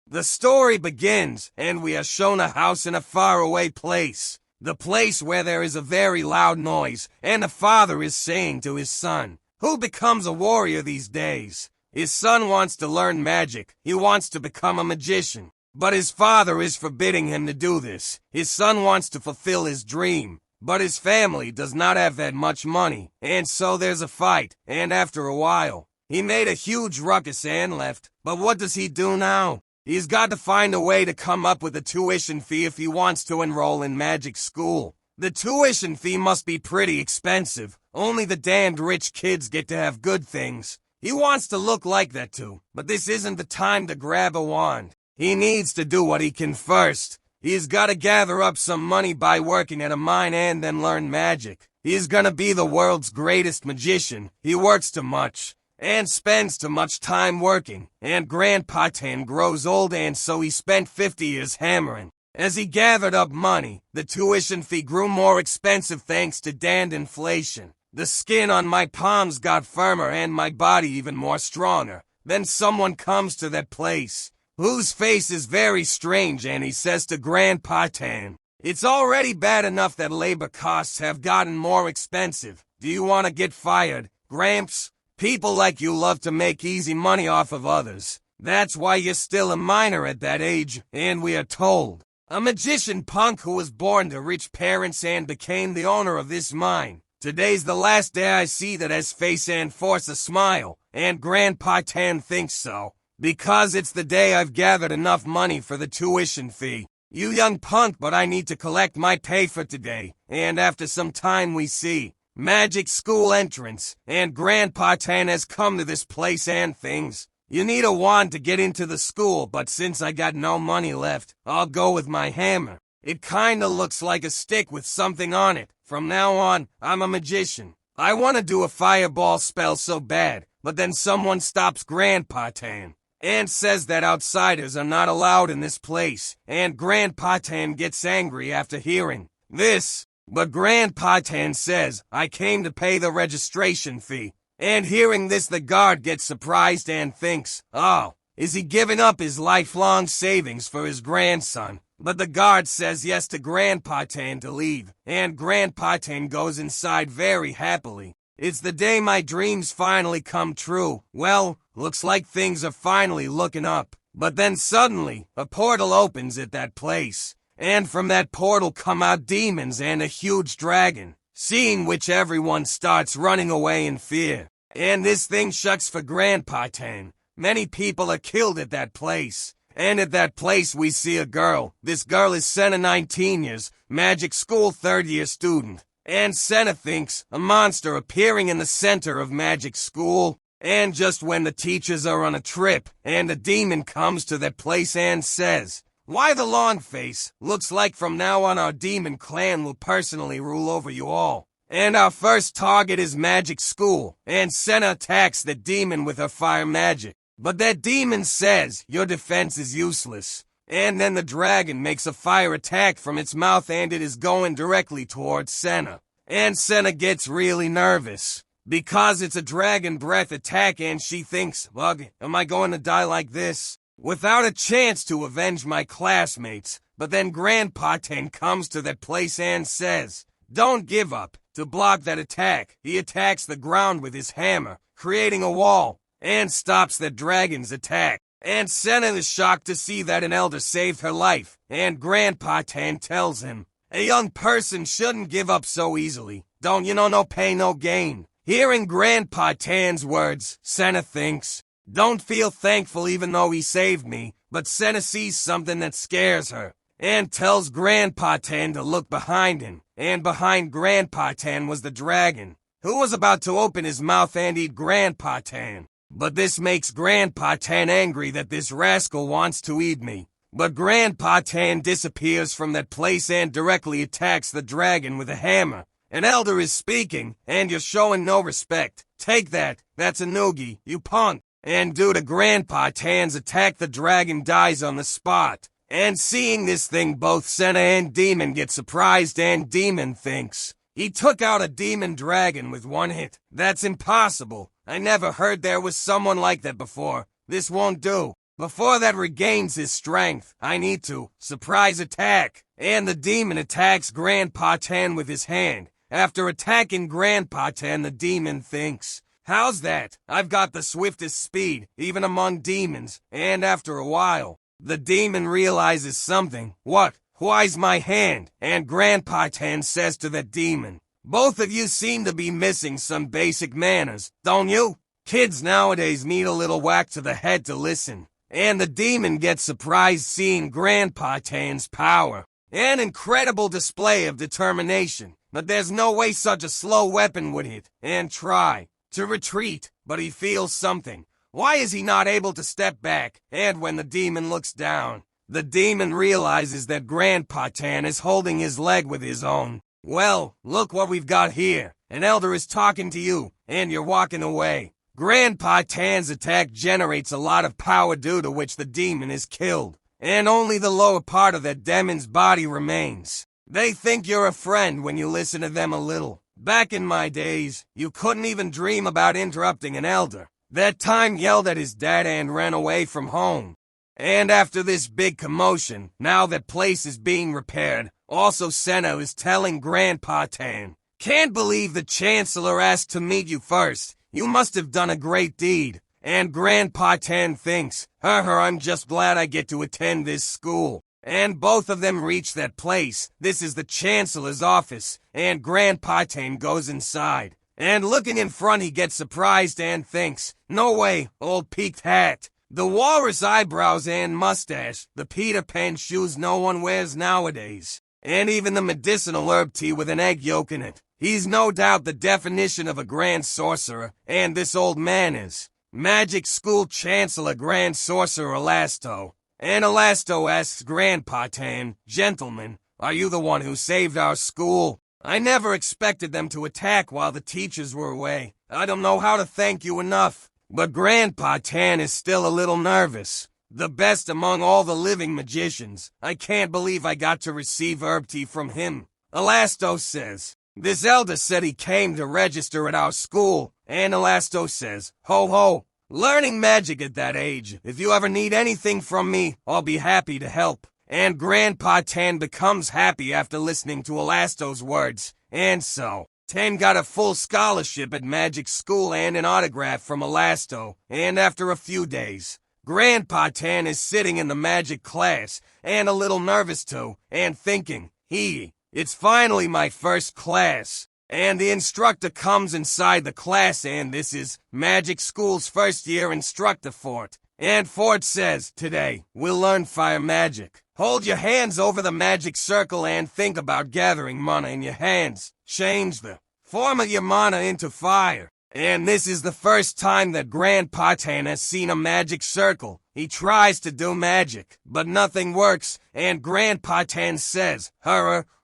The story begins, and we are shown a house in a faraway place. The place where there is a very loud noise, and a father is saying to his son, who becomes a warrior these days. His son wants to learn magic. He wants to become a magician. But his father is forbidding him to do this. His son wants to fulfill his dream. But his family does not have that much money, and so there's a fight, and after a while, he made a huge ruckus and left. But what does he do now? He's got to find a way to come up with a tuition fee if he wants to enroll in magic school. The tuition fee must be pretty expensive. Only the damned rich kids get to have good things. He wants to look like that too, but this isn't the time to grab a wand. He needs to do what he can first. He's got to gather up some money by working at a mine and then learn magic. He's gonna be the world's greatest magician. He works too much and spends too much time working, and Grandpa Tan grows old, and so he spent 50 years hammering. As he gathered up money, the tuition fee grew more expensive thanks to damned inflation. The skin on my palms got firmer and my body even more stronger. Then someone comes to that place, whose face is very strange, and he says to Grandpa Tan, "It's already bad enough that labor costs have gotten more expensive. Do you want to get fired, Gramps? People like you love to make easy money off of others. That's why you're still a minor at that age," and we are told. A magician punk who was born to rich parents and became the owner of this mine. Today's the last day I see that has face and force a smile, and Grandpa Tan thinks so, because it's the day I've gathered enough money for the tuition fee. You young punk, but I need to collect my pay for today, and after some time we see magic school entrance, and Grandpa Tan has come to this place and things. You need a wand to get into the school, but since I got no money left, I'll go with my hammer. It kinda looks like a stick with something on it. From now on, I'm a magician. I want to do a fireball spell so bad, but then someone stops Grandpa Tan and says that outsiders are not allowed in this place, and Grandpa Tan gets angry after hearing this. But Grandpa Tan says, "I came to pay the registration fee." And hearing this, the guard gets surprised and thinks, "Oh, is he giving up his lifelong savings for his grandson?" But the guard says yes to Grandpa Tan to leave, and Grandpa Tan goes inside very happily. It's the day my dreams finally come true. Well, looks like things are finally looking up. But then suddenly, a portal opens at that place, and from that portal come out demons and a huge dragon, seeing which everyone starts running away in fear. And this thing shucks for Grandpa Tan. Many people are killed at that place. And at that place we see a girl. This girl is Senna, 19 years, magic school 3rd-year student. And Senna thinks a monster appearing in the center of magic school. And just when the teachers are on a trip, and a demon comes to that place and says, "Why the long face? Looks like from now on our demon clan will personally rule over you all. And our first target is magic school." And Senna attacks the demon with her fire magic. But that demon says, "Your defense is useless." And then the dragon makes a fire attack from its mouth, and it is going directly towards Senna. And Senna gets really nervous, because it's a dragon breath attack, and she thinks, "Ugh, am I going to die like this? Without a chance to avenge my classmates?" But then Grandpa Tan comes to that place and says, "Don't give up." To block that attack, he attacks the ground with his hammer, creating a wall, and stops the dragon's attack. And Senna is shocked to see that an elder saved her life, and Grandpa Tan tells him, "A young person shouldn't give up so easily. Don't you know, no pain, no gain." Hearing Grandpa Tan's words, Senna thinks, "Don't feel thankful even though he saved me." But Senna sees something that scares her, and tells Grandpa Tan to look behind him. And behind Grandpa Tan was the dragon, who was about to open his mouth and eat Grandpa Tan. But this makes Grandpa Tan angry that this rascal wants to eat me. But Grandpa Tan disappears from that place and directly attacks the dragon with a hammer. An elder is speaking, and you're showing no respect. Take that. That's a noogie, you punk. And due to Grandpa Tan's attack, the dragon dies on the spot. And seeing this thing, both Senna and Demon get surprised, and Demon thinks, "He took out a demon dragon with one hit. That's impossible. I never heard there was someone like that before. This won't do." Before that regains his strength, I need to surprise attack. And the demon attacks Grandpa Tan with his hand. After attacking Grandpa Tan, the demon thinks, how's that? I've got the swiftest speed, even among demons. And after a while, the demon realizes something. What? Why's my hand? And Grandpa Tan says to the demon, both of you seem to be missing some basic manners, don't you? Kids nowadays need a little whack to the head to listen. And the demon gets surprised seeing Grandpa Tan's power. An incredible display of determination. But there's no way such a slow weapon would hit and try to retreat. But he feels something. Why is he not able to step back? And when the demon looks down, the demon realizes that Grandpa Tan is holding his leg with his own. Well, look what we've got here. An elder is talking to you, and you're walking away. Grandpa Tan's attack generates a lot of power due to which the demon is killed, and only the lower part of that demon's body remains. They think you're a friend when you listen to them a little. Back in my days, you couldn't even dream about interrupting an elder. That time yelled at his dad and ran away from home. And after this big commotion, now that place is being repaired, also Senna is telling Grandpa Tan, can't believe the Chancellor asked to meet you first. You must have done a great deed. And Grandpa Tan thinks, I'm just glad I get to attend this school. And both of them reach that place. This is the Chancellor's office. And Grandpa Tan goes inside. And looking in front, he gets surprised and thinks, no way, old peaked hat. The walrus eyebrows and mustache, the Peter Pan shoes no one wears nowadays. And even the medicinal herb tea with an egg yolk in it. He's no doubt the definition of a grand sorcerer, and this old man is Magic School Chancellor Grand Sorcerer Elasto. And Elasto asks Grandpa Tan, gentlemen, are you the one who saved our school? I never expected them to attack while the teachers were away. I don't know how to thank you enough. But Grandpa Tan is still a little nervous. The best among all the living magicians. I can't believe I got to receive herb tea from him. Elasto says, this elder said he came to register at our school. And Elasto says, ho ho, learning magic at that age. If you ever need anything from me, I'll be happy to help. And Grandpa Tan becomes happy after listening to Elasto's words. And so, Tan got a full scholarship at magic school and an autograph from Elasto. And after a few days, Grandpa Tan is sitting in the magic class, and a little nervous too, and thinking, it's finally my first class. And the instructor comes inside the class, and this is magic school's first year instructor Fort. And Fort says, today, we'll learn fire magic. Hold your hands over the magic circle and think about gathering mana in your hands. Change the form of your mana into fire. And this is the first time that Grandpa Tan has seen a magic circle. He tries to do magic, but nothing works, and Grandpa Tan says,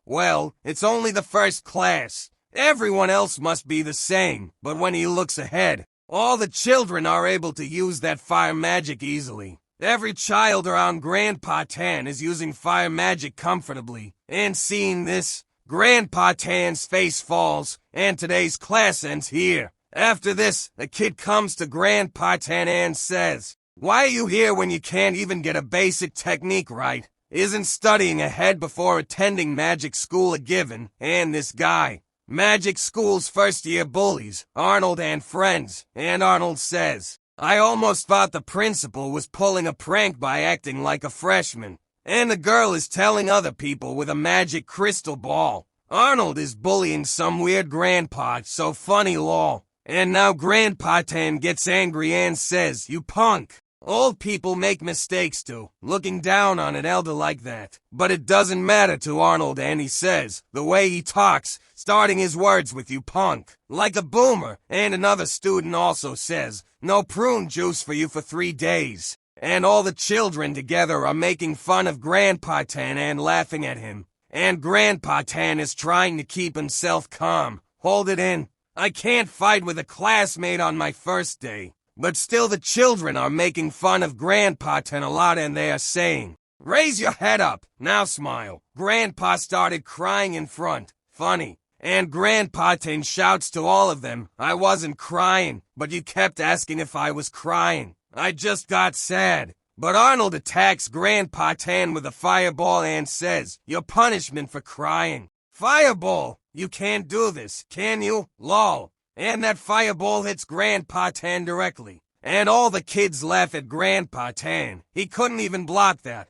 well, it's only the first class. Everyone else must be the same, but when he looks ahead, all the children are able to use that fire magic easily. Every child around Grandpa Tan is using fire magic comfortably, and seeing this, Grandpa Tan's face falls, and today's class ends here. After this, the kid comes to Grandpa Tan and says, why are you here when you can't even get a basic technique right? Isn't studying ahead before attending magic school a given? And this guy, magic school's first-year bullies, Arnold and friends, and Arnold says, I almost thought the principal was pulling a prank by acting like a freshman. And the girl is telling other people with a magic crystal ball. Arnold is bullying some weird grandpa, so funny lol. And now Grandpa Tan gets angry and says, you punk. Old people make mistakes too, looking down on an elder like that. But it doesn't matter to Arnold, and he says, the way he talks, starting his words with you punk, like a boomer. And another student also says, no prune juice for you for 3 days. And all the children together are making fun of Grandpa Tan and laughing at him. And Grandpa Tan is trying to keep himself calm. Hold it in. I can't fight with a classmate on my first day. But still the children are making fun of Grandpa Tan a lot, and they are saying, raise your head up, now smile. Grandpa started crying in front. Funny. And Grandpa Tan shouts to all of them, I wasn't crying, but you kept asking if I was crying. I just got sad. But Arnold attacks Grandpa Tan with a fireball and says, "Your punishment for crying." Fireball! You can't do this, can you? Lol. And that fireball hits Grandpa Tan directly. And all the kids laugh at Grandpa Tan. He couldn't even block that.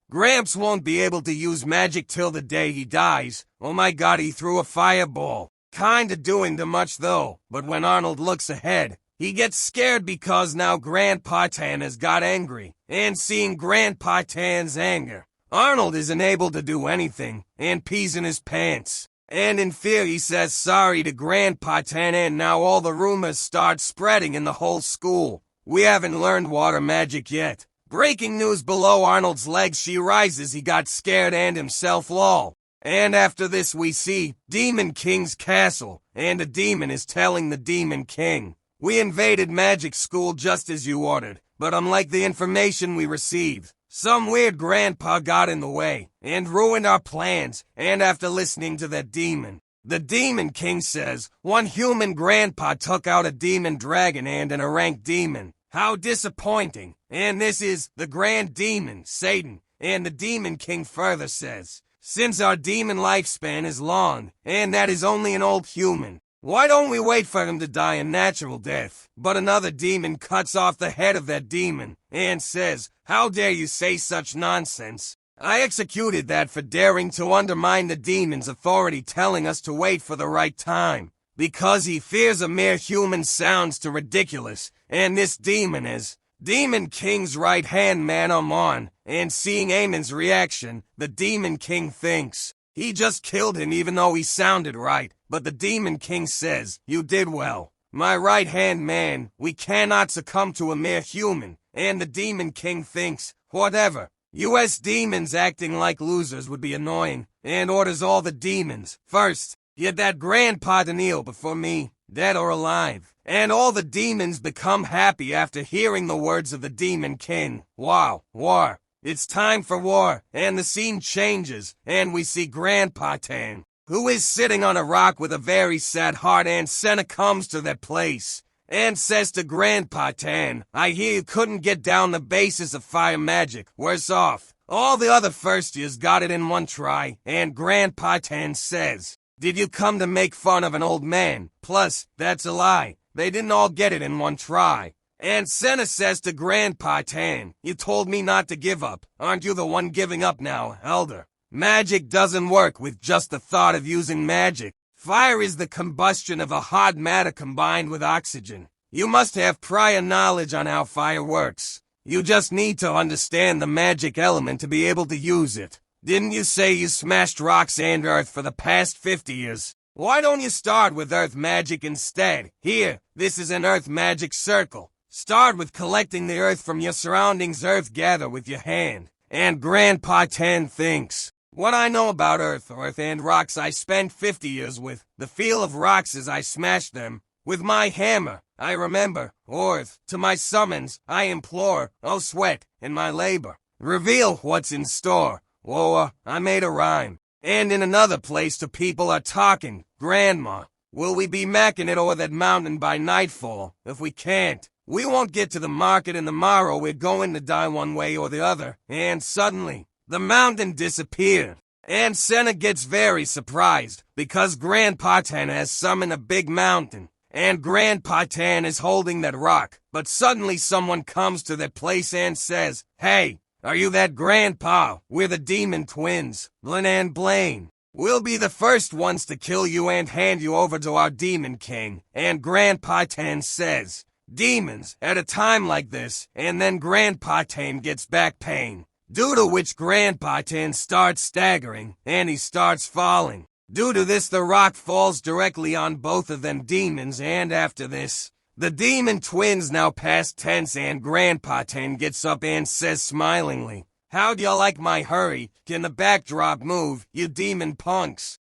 Gramps won't be able to use magic till the day he dies. Oh my god, he threw a fireball. Kinda doing too much though, but when Arnold looks ahead, he gets scared because now Grandpa Tan has got angry. And seeing Grandpa Tan's anger, Arnold isn't able to do anything, and pees in his pants. And in fear he says sorry to Grandpa Tan, and now all the rumors start spreading in the whole school. We haven't learned water magic yet. Breaking news below Arnold's legs, she rises, he got scared and himself lol. And after this we see Demon King's castle, and a demon is telling the Demon King, "We invaded magic school just as you ordered, but unlike the information we received, some weird grandpa got in the way, and ruined our plans." And after listening to that demon, the Demon King says, "One human grandpa took out a demon dragon and an ranked demon. How disappointing." And this is the Grand Demon, Satan. And the Demon King further says, "Since our demon lifespan is long, and that is only an old human, why don't we wait for him to die a natural death?" But another demon cuts off the head of that demon, and says, "How dare you say such nonsense? I executed that for daring to undermine the demon's authority, telling us to wait for the right time. Because he fears a mere human sounds too ridiculous, and this demon is Demon King's right-hand man on." And seeing Amon's reaction, the Demon King thinks he just killed him even though he sounded right. But the Demon King says, "You did well, my right-hand man. We cannot succumb to a mere human." And the Demon King thinks, whatever. US demons acting like losers would be annoying, and orders all the demons, "First, get that grandpa to kneel before me, dead or alive." And all the demons become happy after hearing the words of the Demon King. Wow, war. It's time for war, and the scene changes, and we see Grandpa Tan, who is sitting on a rock with a very sad heart, and Senna comes to that place, and says to Grandpa Tan, "I hear you couldn't get down the basis of fire magic. Worse off, all the other first years got it in one try." And Grandpa Tan says, "Did you come to make fun of an old man? Plus, that's a lie. They didn't all get it in one try." And Senna says to Grandpa Tan, "You told me not to give up. Aren't you the one giving up now, Elder? Magic doesn't work with just the thought of using magic. Fire is the combustion of a hot matter combined with oxygen. You must have prior knowledge on how fire works. You just need to understand the magic element to be able to use it. Didn't you say you smashed rocks and earth for the past 50 years? Why don't you start with earth magic instead? Here, this is an earth magic circle. Start with collecting the earth from your surroundings. Earth gather with your hand." And Grandpa Tan thinks, "What I know about earth and rocks I spent 50 years with. The feel of rocks as I smash them. With my hammer, I remember. Earth, to my summons, I implore. Oh, sweat in my labor. Reveal what's in store." Whoa, I made a rhyme. And in another place the people are talking. "Grandma, will we be macking it over that mountain by nightfall? If we can't, we won't get to the market, and tomorrow we're going to die one way or the other." And suddenly, the mountain disappeared. And Senna gets very surprised, because Grandpa Tan has summoned a big mountain. And Grandpa Tan is holding that rock. But suddenly someone comes to that place and says, "Hey, are you that grandpa? We're the Demon Twins, Blin and Blaine. We'll be the first ones to kill you and hand you over to our Demon King." And Grandpa Tan says, "Demons, at a time like this," and then Grandpa Tan gets back pain, due to which Grandpa Tan starts staggering, and he starts falling. Due to this, the rock falls directly on both of them demons, and after this, the Demon Twins now past tense, and Grandpa Tan gets up and says smilingly, "How'd you like my hurry? Can the backdrop move, you demon punks?"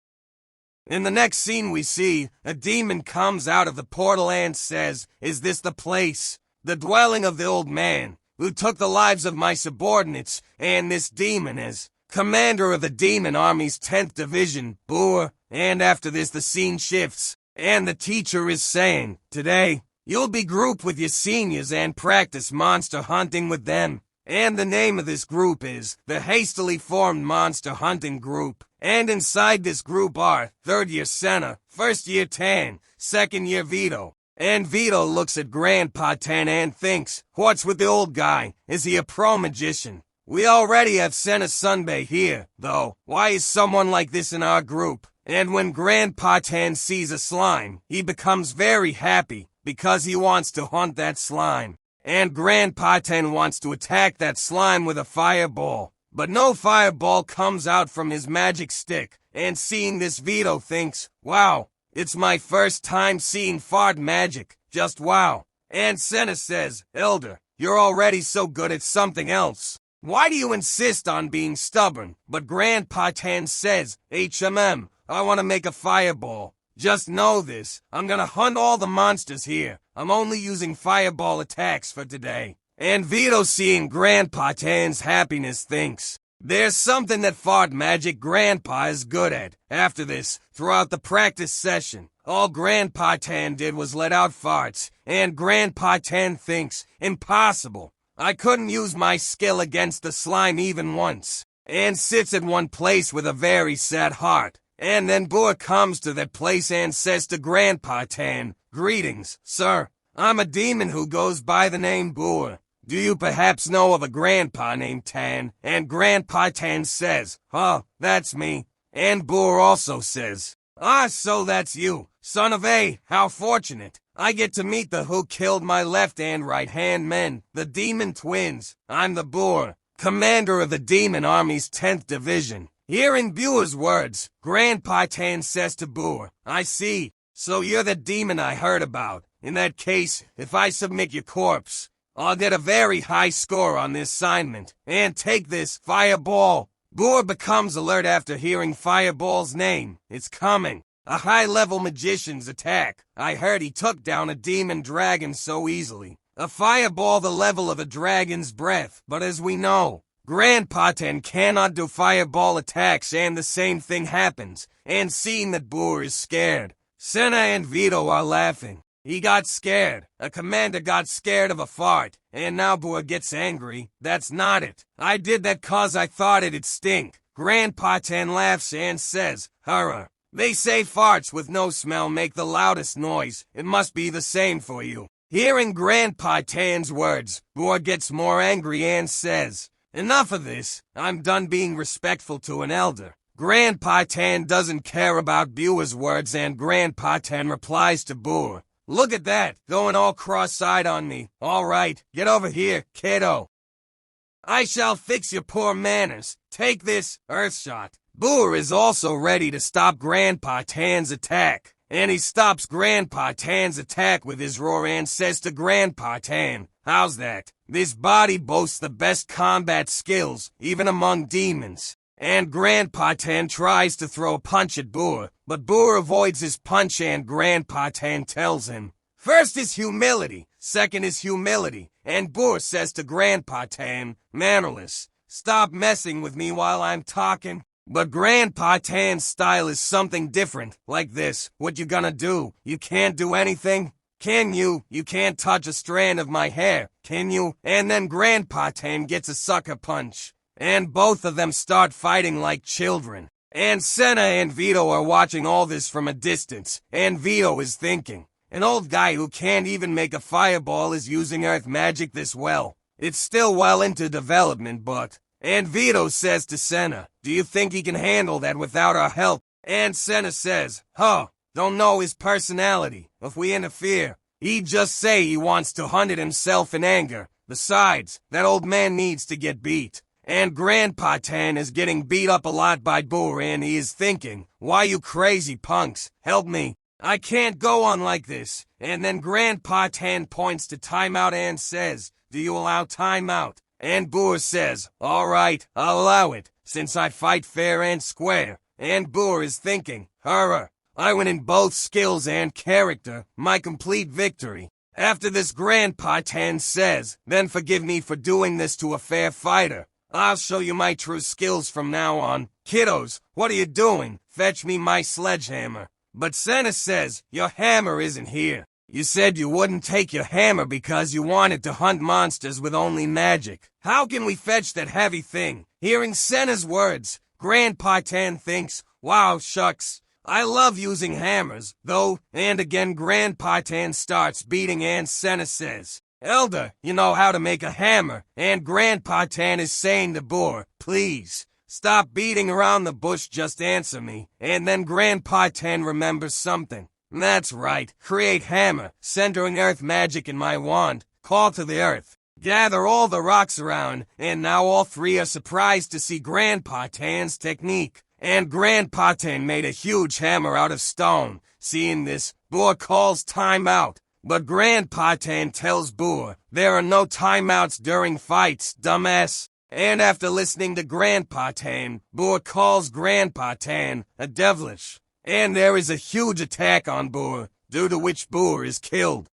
In the next scene we see, a demon comes out of the portal and says, "Is this the place? The dwelling of the old man, who took the lives of my subordinates?" And this demon is commander of the demon army's 10th division, Boer. And after this the scene shifts, and the teacher is saying, "Today, you'll be grouped with your seniors and practice monster hunting with them." And the name of this group is the Hastily Formed Monster Hunting Group. And inside this group are 3rd year Senna, 1st year Tan, 2nd year Vito. And Vito looks at Grandpa Tan and thinks, what's with the old guy? Is he a pro magician? We already have Senna Sunbei here, though. Why is someone like this in our group? And when Grandpa Tan sees a slime, he becomes very happy because he wants to hunt that slime. And Grandpa Tan wants to attack that slime with a fireball. But no fireball comes out from his magic stick. And seeing this, Vito thinks, wow, it's my first time seeing fart magic. Just wow. And Senna says, Elder, you're already so good at something else. Why do you insist on being stubborn? But Grandpa Tan says, HMM, I want to make a fireball. Just know this, I'm gonna hunt all the monsters here. I'm only using fireball attacks for today. And Vito, seeing Grandpa Tan's happiness, thinks, there's something that fart magic Grandpa is good at. After this, throughout the practice session, all Grandpa Tan did was let out farts. And Grandpa Tan thinks, impossible. I couldn't use my skill against the slime even once. And sits at one place with a very sad heart. And then Boer comes to that place and says to Grandpa Tan, greetings, sir. I'm a demon who goes by the name Boer. Do you perhaps know of a grandpa named Tan? And Grandpa Tan says, oh, that's me. And Boer also says, ah, so that's you. Son of A, how fortunate. I get to meet the who killed my left and right hand men, the demon twins. I'm the Boer, commander of the demon army's 10th division. Hearing Boer's words, Grandpa Tan says to Boer, I see. So you're the demon I heard about. In that case, if I submit your corpse, I'll get a very high score on this assignment. And take this, Fireball. Boer becomes alert after hearing Fireball's name. It's coming. A high-level magician's attack. I heard he took down a demon dragon so easily. A fireball the level of a dragon's breath. But as we know, Grandpa Tan cannot do fireball attacks, and the same thing happens. And seeing that Boer is scared, Senna and Vito are laughing. He got scared. A commander got scared of a fart. And now Boer gets angry. That's not it. I did that cause I thought it'd stink. Grandpa Tan laughs and says, Hurrah. They say farts with no smell make the loudest noise. It must be the same for you. Hearing Grandpa Tan's words, Boer gets more angry and says, enough of this. I'm done being respectful to an elder. Grandpa Tan doesn't care about Boer's words, and Grandpa Tan replies to Boer, look at that, going all cross-eyed on me. All right, get over here, kiddo. I shall fix your poor manners. Take this, Earthshot. Boer is also ready to stop Grandpa Tan's attack. And he stops Grandpa Tan's attack with his roar and says to Grandpa Tan, how's that? This body boasts the best combat skills, even among demons. And Grandpa Tan tries to throw a punch at Boer, but Boer avoids his punch, and Grandpa Tan tells him, first is humility, second is humility. And Boer says to Grandpa Tan, mannerless, stop messing with me while I'm talking. But Grandpa Tan's style is something different, like this. What you gonna do? You can't do anything? Can you? You can't touch a strand of my hair, can you? And then Grandpa Tan gets a sucker punch. And both of them start fighting like children. And Senna and Vito are watching all this from a distance. And Vito is thinking, an old guy who can't even make a fireball is using earth magic this well. It's still well into development, but... And Vito says to Senna, do you think he can handle that without our help? And Senna says, don't know his personality. If we interfere, he'd just say he wants to hunt it himself in anger. Besides, that old man needs to get beat. And Grandpa Tan is getting beat up a lot by Boer, and he is thinking, why you crazy punks, help me. I can't go on like this. And then Grandpa Tan points to timeout and says, do you allow timeout? And Boer says, all right, I'll allow it, since I fight fair and square. And Boer is thinking, hurrah, I win in both skills and character, my complete victory. After this, Grandpa Tan says, then forgive me for doing this to a fair fighter. I'll show you my true skills from now on. Kiddos, what are you doing? Fetch me my sledgehammer. But Senna says, your hammer isn't here. You said you wouldn't take your hammer because you wanted to hunt monsters with only magic. How can we fetch that heavy thing? Hearing Senna's words, Grandpa Tan thinks, wow, shucks. I love using hammers, though, and again Grandpa Tan starts beating and Senna says, Elder, you know how to make a hammer, and Grandpa Tan is saying to Boar, please, stop beating around the bush, just answer me, and then Grandpa Tan remembers something. That's right, create hammer, centering earth magic in my wand, call to the earth. Gather all the rocks around, and now all three are surprised to see Grandpa Tan's technique. And Grandpa Tan made a huge hammer out of stone. Seeing this, Boar calls time out. But Grandpa Tan tells Boar, there are no timeouts during fights, dumbass. And after listening to Grandpa Tan, Boar calls Grandpa Tan a devilish. And there is a huge attack on Boar, due to which Boar is killed.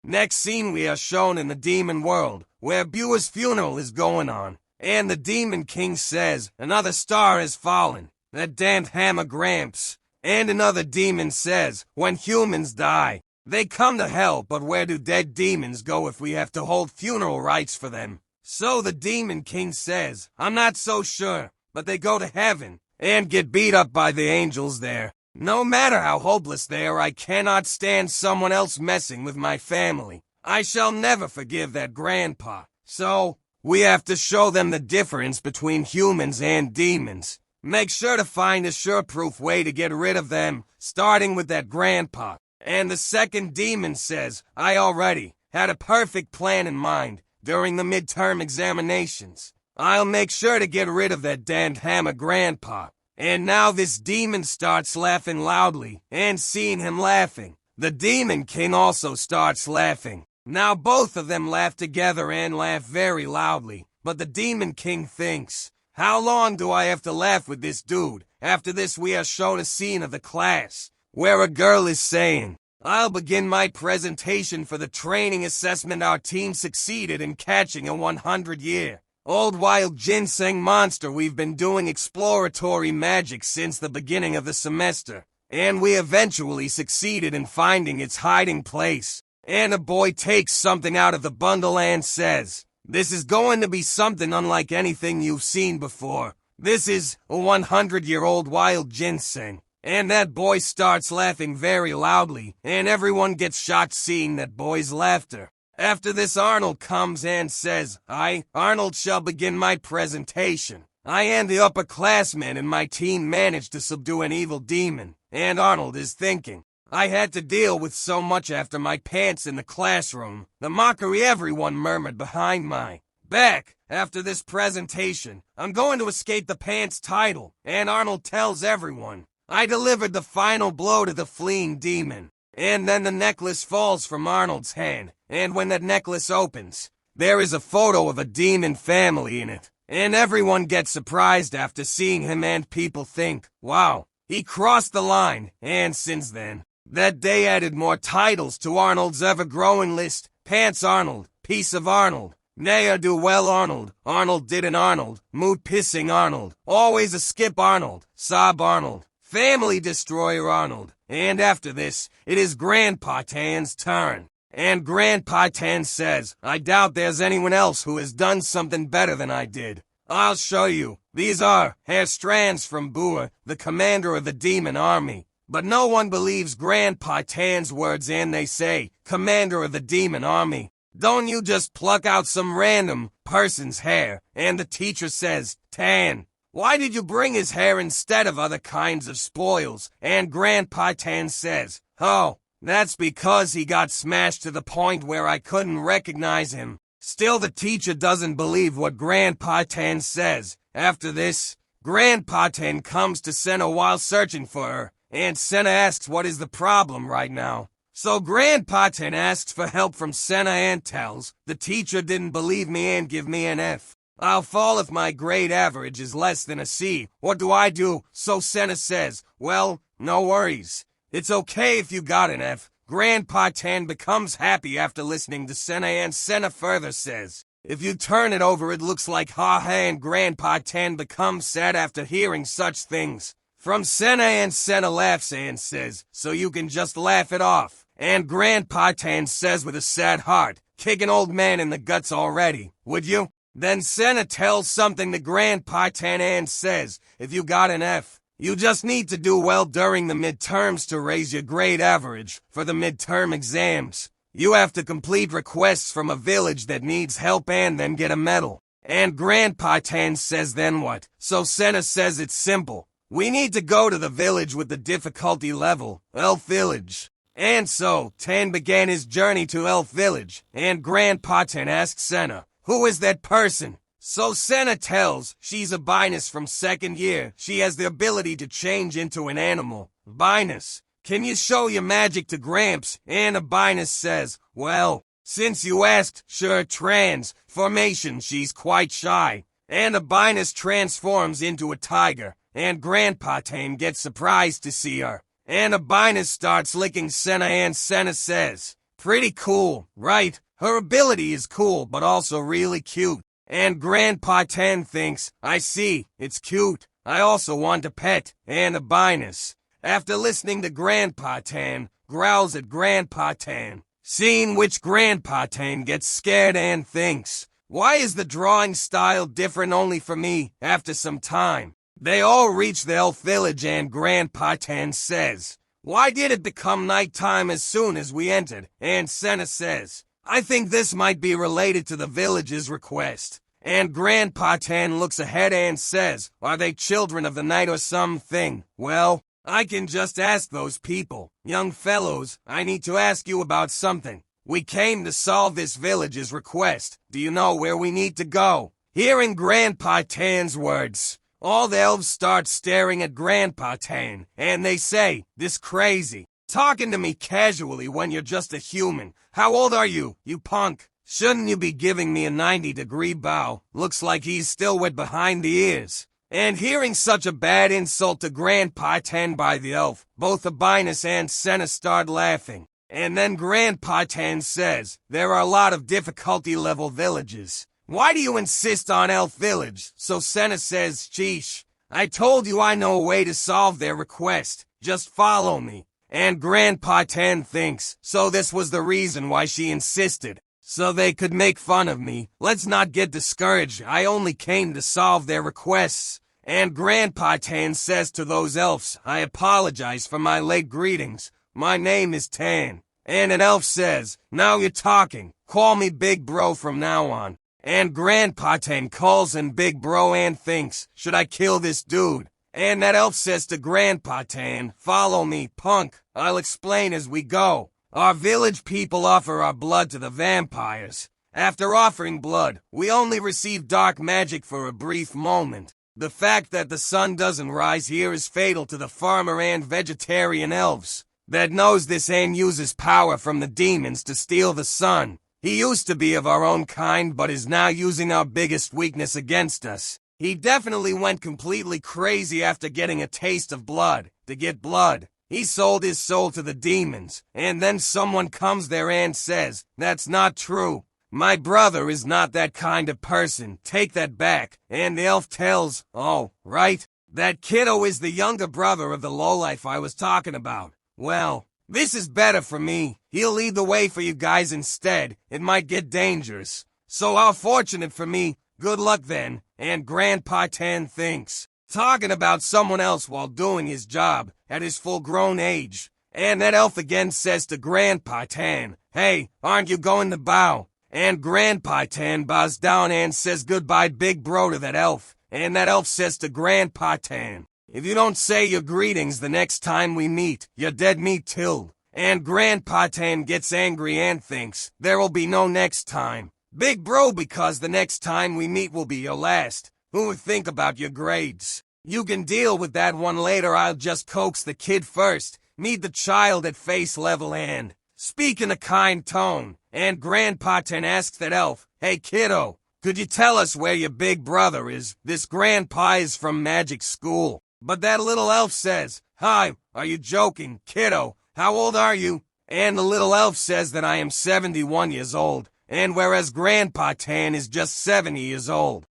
Next scene we are shown in the demon world, where Boar's funeral is going on. And the Demon King says, another star has fallen. That damned hammer Gramps. And another demon says, when humans die, they come to hell, but where do dead demons go if we have to hold funeral rites for them? So the Demon King says, I'm not so sure, but they go to heaven, and get beat up by the angels there. No matter how hopeless they are, I cannot stand someone else messing with my family. I shall never forgive that grandpa. So, we have to show them the difference between humans and demons. Make sure to find a sure-proof way to get rid of them, starting with that grandpa. And the second demon says, I already had a perfect plan in mind during the midterm examinations. I'll make sure to get rid of that damned hammer grandpa. And now this demon starts laughing loudly, and seeing him laughing, the Demon King also starts laughing. Now both of them laugh together and laugh very loudly, but the Demon King thinks, how long do I have to laugh with this dude? After this we are shown a scene of the class, where a girl is saying, I'll begin my presentation for the training assessment. Our team succeeded in catching a 100-year-old wild ginseng monster. We've been doing exploratory magic since the beginning of the semester, and we eventually succeeded in finding its hiding place. And a boy takes something out of the bundle and says, this is going to be something unlike anything you've seen before. This is a 100-year-old wild ginseng. And that boy starts laughing very loudly, and everyone gets shocked seeing that boy's laughter. After this, Arnold comes and says, I, Arnold, shall begin my presentation. I and the upperclassmen in my team managed to subdue an evil demon. And Arnold is thinking, I had to deal with so much after my pants in the classroom. The mockery everyone murmured behind my back. After this presentation, I'm going to escape the pants title. And Arnold tells everyone, I delivered the final blow to the fleeing demon. And then the necklace falls from Arnold's hand. And when that necklace opens, there is a photo of a demon family in it. And everyone gets surprised after seeing him, and people think, wow, he crossed the line. And since then, that day added more titles to Arnold's ever-growing list. Pants Arnold, Piece of Arnold, Ne'er-do-well Arnold, Arnold did an Arnold, Mood-pissing Arnold, Always a Skip Arnold, Sob Arnold, Family Destroyer Arnold. And after this, it is Grandpa Tan's turn. And Grandpa Tan says, I doubt there's anyone else who has done something better than I did. I'll show you. These are hair strands from Boar, the commander of the demon army. But no one believes Grandpa Tan's words, and they say, Commander of the demon army, don't you just pluck out some random person's hair? And the teacher says, Tan, why did you bring his hair instead of other kinds of spoils? And Grandpa Tan says, oh, that's because he got smashed to the point where I couldn't recognize him. Still, the teacher doesn't believe what Grandpa Tan says. After this, Grandpa Tan comes to Senna while searching for her. And Senna asks what is the problem right now. So Grandpa Tan asks for help from Senna and tells, the teacher didn't believe me and give me an F. I'll fall if my grade average is less than a C. What do I do? So Senna says, well, no worries. It's okay if you got an F. Grandpa Tan becomes happy after listening to Senna, and Senna further says, if you turn it over it looks like ha-ha, and Grandpa Tan becomes sad after hearing such things from Senna, and Senna laughs and says, so you can just laugh it off. And Grandpa Tan says with a sad heart, kick an old man in the guts already, would you? Then Senna tells something to Grandpa Tan and says, if you got an F, you just need to do well during the midterms to raise your grade average for the midterm exams. You have to complete requests from a village that needs help and then get a medal. And Grandpa Tan says then what? So Senna says it's simple. We need to go to the village with the difficulty level, Elf Village. And so, Tan began his journey to Elf Village, and Grandpa Tan asked Senna, who is that person? So Senna tells, she's a Binus from second year. She has the ability to change into an animal. Binus, can you show your magic to Gramps? And a Binus says, well, since you asked, sure, transformation, she's quite shy. And a Binus transforms into a tiger, and Grandpa Tan gets surprised to see her. And a Binus starts licking Senna and Senna says, pretty cool, right? Her ability is cool, but also really cute. And Grandpa Tan thinks, I see, it's cute. I also want a pet, and a Binus. After listening to Grandpa Tan, growls at Grandpa Tan, seeing which Grandpa Tan gets scared and thinks, why is the drawing style different only for me? After some time, they all reach the Elf Village and Grandpa Tan says, why did it become nighttime as soon as we entered? And Senna says, I think this might be related to the village's request. And Grandpa Tan looks ahead and says, are they children of the night or something? Well, I can just ask those people. Young fellows, I need to ask you about something. We came to solve this village's request. Do you know where we need to go? Hearing Grandpa Tan's words, all the elves start staring at Grandpa Tan, and they say, this crazy. Talking to me casually when you're just a human. How old are you, you punk? Shouldn't you be giving me a 90-degree bow? Looks like he's still wet behind the ears. And hearing such a bad insult to Grandpa Tan by the elf, both the Binus and Senna start laughing. And then Grandpa Tan says, there are a lot of difficulty level villages. Why do you insist on Elf Village? So Senna says, sheesh, I told you I know a way to solve their request. Just follow me. And Grandpa Tan thinks, so this was the reason why she insisted. So they could make fun of me. Let's not get discouraged. I only came to solve their requests. And Grandpa Tan says to those elves, I apologize for my late greetings. My name is Tan. And an elf says, now you're talking. Call me Big Bro from now on. And Grandpa Tan calls him Big Bro and thinks, should I kill this dude? And that elf says to Grandpa Tan, follow me, punk. I'll explain as we go. Our village people offer our blood to the vampires. After offering blood, we only receive dark magic for a brief moment. The fact that the sun doesn't rise here is fatal to the farmer and vegetarian elves that knows this and uses power from the demons to steal the sun. He used to be of our own kind, but is now using our biggest weakness against us. He definitely went completely crazy after getting a taste of blood. To get blood, he sold his soul to the demons, and then someone comes there and says, that's not true. My brother is not that kind of person. Take that back. And the elf tells, oh, right, that kiddo is the younger brother of the lowlife I was talking about. Well, this is better for me. He'll lead the way for you guys instead. It might get dangerous. So how fortunate for me. Good luck then. And Grandpa Tan thinks, talking about someone else while doing his job at his full-grown age. And that elf again says to Grandpa Tan, hey, aren't you going to bow? And Grandpa Tan bows down and says goodbye Big Bro to that elf. And that elf says to Grandpa Tan, if you don't say your greetings the next time we meet, you're dead meat tilled. And Grandpa Tan gets angry and thinks, there will be no next time. Big Bro, because the next time we meet will be your last. Who would think about your grades? You can deal with that one later. I'll just coax the kid first, meet the child at face level and speak in a kind tone. And Grandpa Tan asks that elf, hey kiddo, could you tell us where your big brother is? This grandpa is from magic school. But that little elf says, hi, are you joking, kiddo? How old are you? And the little elf says that I am 71 years old. And whereas Grandpa Tan is just 70 years old.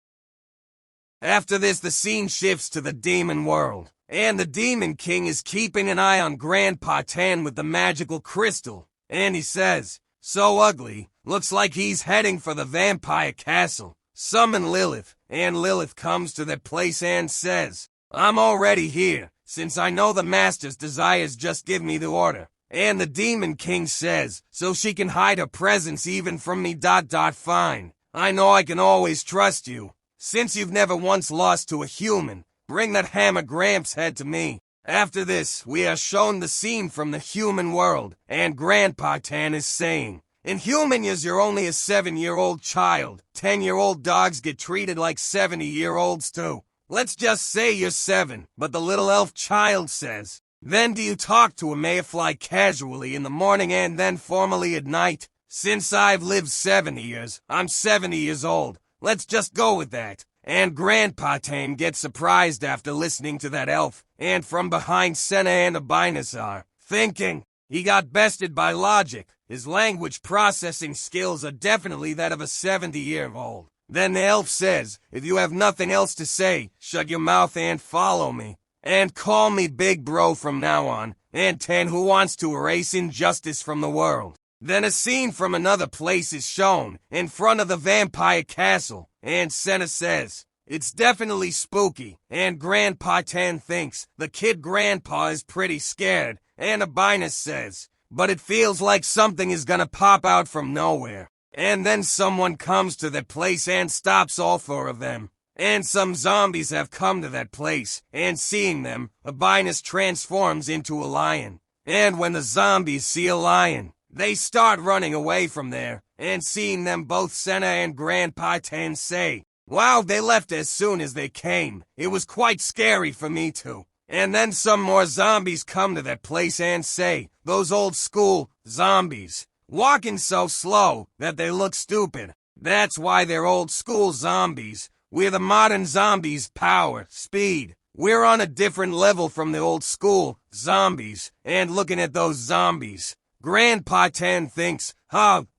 After this, the scene shifts to the demon world, and the Demon King is keeping an eye on Grandpa Tan with the magical crystal. and he says, "So ugly, looks like he's heading for the vampire castle. Summon Lilith," and Lilith comes to their place and says, "I'm already here, since I know the master's desires, just give me the order." And the Demon King says, "So she can hide her presence even from me. Fine. I know I can always trust you. Since you've never once lost to a human, bring that hammer Gramps had to me." After this, we are shown the scene from the human world, and Grandpa Tan is saying, "In human years, you're only a 7-year-old child. 10-year-old dogs get treated like 70-year-olds too. Let's just say you're 7, but the little elf child says, 'Then do you talk to a mayfly casually in the morning and then formally at night?' Since I've lived 70 years, I'm 70 years old. Let's just go with that." And Grandpa Tame gets surprised after listening to that elf, and from behind Senna and Abinas are thinking, he got bested by logic. His language processing skills are definitely that of a 70-year-old. Then the elf says, "If you have nothing else to say, shut your mouth and follow me. And call me Big Bro from now on, and Tan who wants to erase injustice from the world." Then a scene from another place is shown, in front of the vampire castle, and Senna says, "It's definitely spooky," and Grandpa Tan thinks the kid grandpa is pretty scared, and Abinas says, "But it feels like something is gonna pop out from nowhere." And then someone comes to that place and stops all 4 of them. And some zombies have come to that place, and seeing them, Abinas transforms into a lion. And when the zombies see a lion, they start running away from there, and seeing them, both Senna and Grandpa Tan say, "Wow, they left as soon as they came. It was quite scary for me too." And then some more zombies come to that place and say, "Those old school zombies, walking so slow that they look stupid. That's why they're old school zombies. We're the modern zombies, power, speed. We're on a different level from the old school zombies." And looking at those zombies, Grandpa Tan thinks,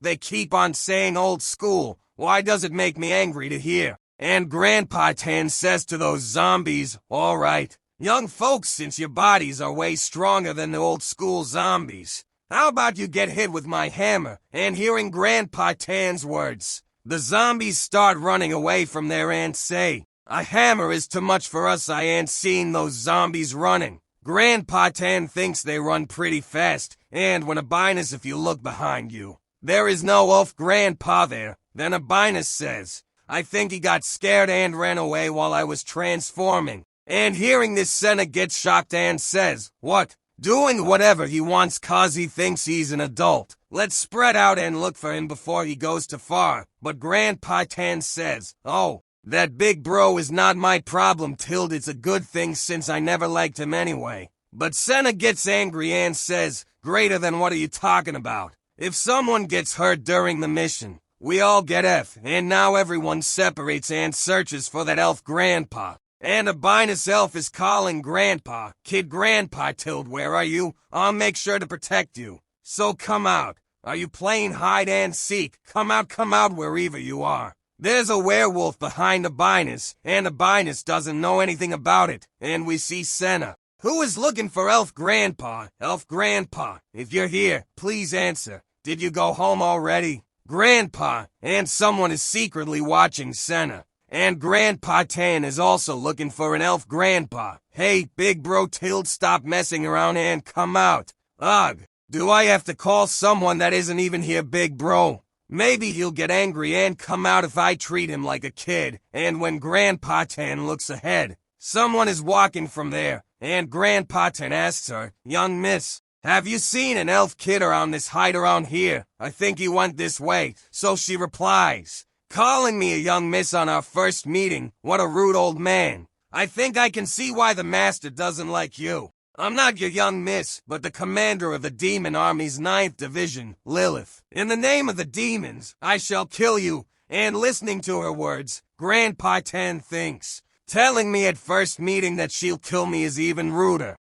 they keep on saying old school. Why does it make me angry to hear?" And Grandpa Tan says to those zombies, "All right, young folks, since your bodies are way stronger than the old school zombies, how about you get hit with my hammer?" And hearing Grandpa Tan's words, the zombies start running away from there and say, "A hammer is too much for us. I ain't seen those zombies running." Grandpa Tan thinks they run pretty fast, and when Abinas, if you look behind you, there is no elf grandpa there. Then Abinas says, "I think he got scared and ran away while I was transforming." And hearing this, Senna gets shocked and says, "What? Doing whatever he wants 'cause he thinks he's an adult. Let's spread out and look for him before he goes too far." But Grandpa Tan says, "Oh, that big bro is not my problem. It's a good thing since I never liked him anyway." But Senna gets angry and says, "Greater than what are you talking about? If someone gets hurt during the mission, we all get F, and now everyone separates and searches for that elf grandpa." And Abinas elf is calling Grandpa, "Kid Grandpa Tild, where are you? I'll make sure to protect you. So come out. Are you playing hide and seek? Come out wherever you are." There's a werewolf behind Abinas, and Abinas doesn't know anything about it, and we see Senna, who is looking for Elf Grandpa. "Elf Grandpa, if you're here, please answer. Did you go home already?" Grandpa, and someone is secretly watching Senna. And Grandpa Tan is also looking for an Elf Grandpa. "Hey, big bro Tild, stop messing around and come out." Ugh, do I have to call someone that isn't even here big bro? Maybe he'll get angry and come out if I treat him like a kid. And when Grandpa Tan looks ahead, someone is walking from there, and Grandpa Tan asks her, "Young miss, have you seen an elf kid around this hide around here? I think he went this way." So she replies, "Calling me a young miss on our first meeting, what a rude old man. I think I can see why the master doesn't like you. I'm not your young miss, but the commander of the Demon Army's 9th Division, Lilith. In the name of the demons, I shall kill you." And listening to her words, Grandpa Tan thinks, telling me at first meeting that she'll kill me is even ruder.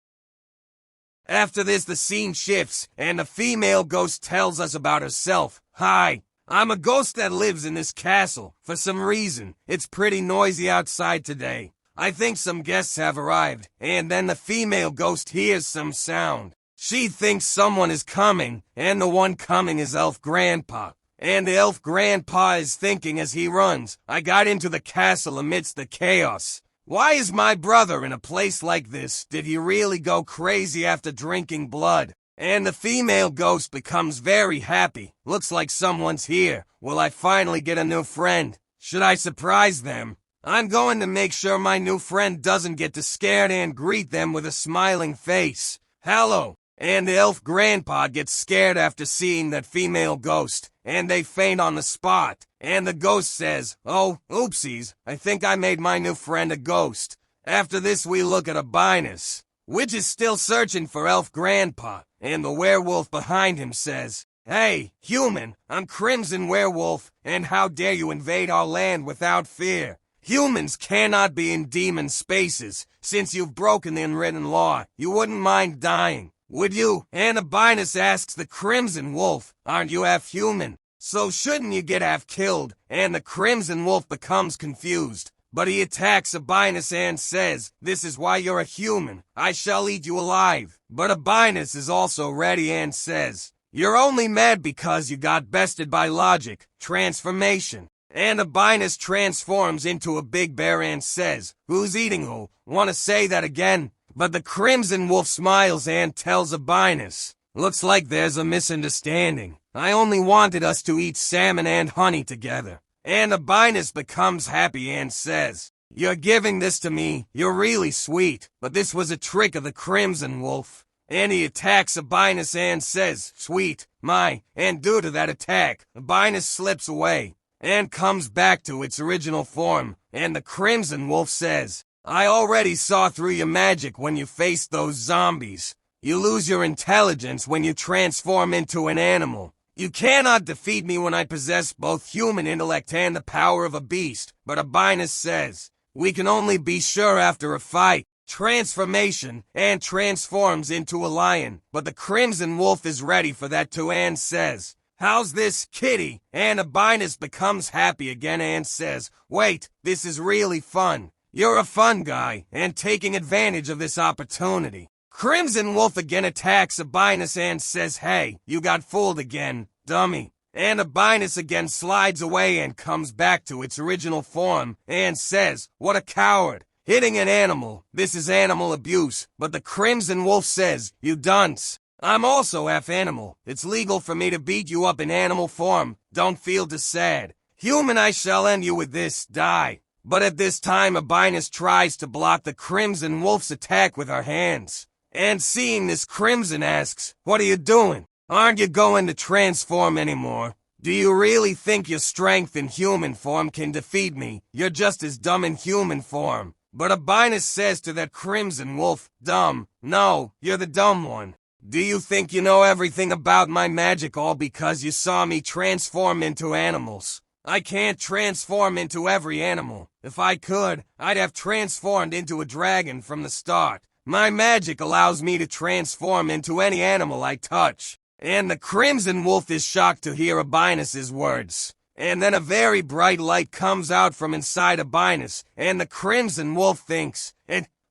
After this, the scene shifts, and the female ghost tells us about herself. "Hi, I'm a ghost that lives in this castle. For some reason, it's pretty noisy outside today. I think some guests have arrived." And then the female ghost hears some sound. She thinks someone is coming, and the one coming is Elf Grandpa. And the Elf Grandpa is thinking as he runs, I got into the castle amidst the chaos. Why is my brother in a place like this? Did he really go crazy after drinking blood? And the female ghost becomes very happy. Looks like someone's here. Will I finally get a new friend? Should I surprise them? I'm going to make sure my new friend doesn't get too scared and greet them with a smiling face. Hello. And the elf grandpa gets scared after seeing that female ghost, and they faint on the spot. And the ghost says, oh, oopsies, I think I made my new friend a ghost. After this we look at Albinus, which is still searching for elf grandpa, and the werewolf behind him says, hey, human, I'm Crimson Werewolf, and how dare you invade our land without fear? Humans cannot be in demon spaces. Since you've broken the unwritten law, you wouldn't mind dying, would you? And Albinus asks the Crimson Wolf, aren't you half human? So shouldn't you get half killed? And the Crimson Wolf becomes confused. But he attacks Albinus and says, this is why you're a human. I shall eat you alive. But Albinus is also ready and says, you're only mad because you got bested by logic, transformation. And Albinus transforms into a big bear and says, who's eating who? Wanna say that again? But the Crimson Wolf smiles and tells Albinus, looks like there's a misunderstanding. I only wanted us to eat salmon and honey together. And Albinus becomes happy and says, you're giving this to me, you're really sweet, but this was a trick of the Crimson Wolf. And he attacks Albinus and says, sweet, and due to that attack, Albinus slips away and comes back to its original form, and the Crimson Wolf says, I already saw through your magic when you faced those zombies. You lose your intelligence when you transform into an animal. You cannot defeat me when I possess both human intellect and the power of a beast, but Albinus says, we can only be sure after a fight. Transformation, and transforms into a lion, but the Crimson Wolf is ready for that too and says, how's this, kitty? And Albinus becomes happy again and says, wait, this is really fun. You're a fun guy, and taking advantage of this opportunity. Crimson Wolf again attacks Albinus and says, hey, you got fooled again, dummy. And Albinus again slides away and comes back to its original form, and says, what a coward. Hitting an animal, this is animal abuse, but the Crimson Wolf says, you dunce. I'm also half animal. It's legal for me to beat you up in animal form. Don't feel too sad. Human, I shall end you with this, die. But at this time Albinus tries to block the Crimson Wolf's attack with her hands. And seeing this, Crimson asks, what are you doing? Aren't you going to transform anymore? Do you really think your strength in human form can defeat me? You're just as dumb in human form. But Albinus says to that Crimson Wolf, dumb? No, you're the dumb one. Do you think you know everything about my magic all because you saw me transform into animals? I can't transform into every animal. If I could, I'd have transformed into a dragon from the start. My magic allows me to transform into any animal I touch. And the Crimson Wolf is shocked to hear Albinus's words. And then a very bright light comes out from inside Albinus, and the Crimson Wolf thinks,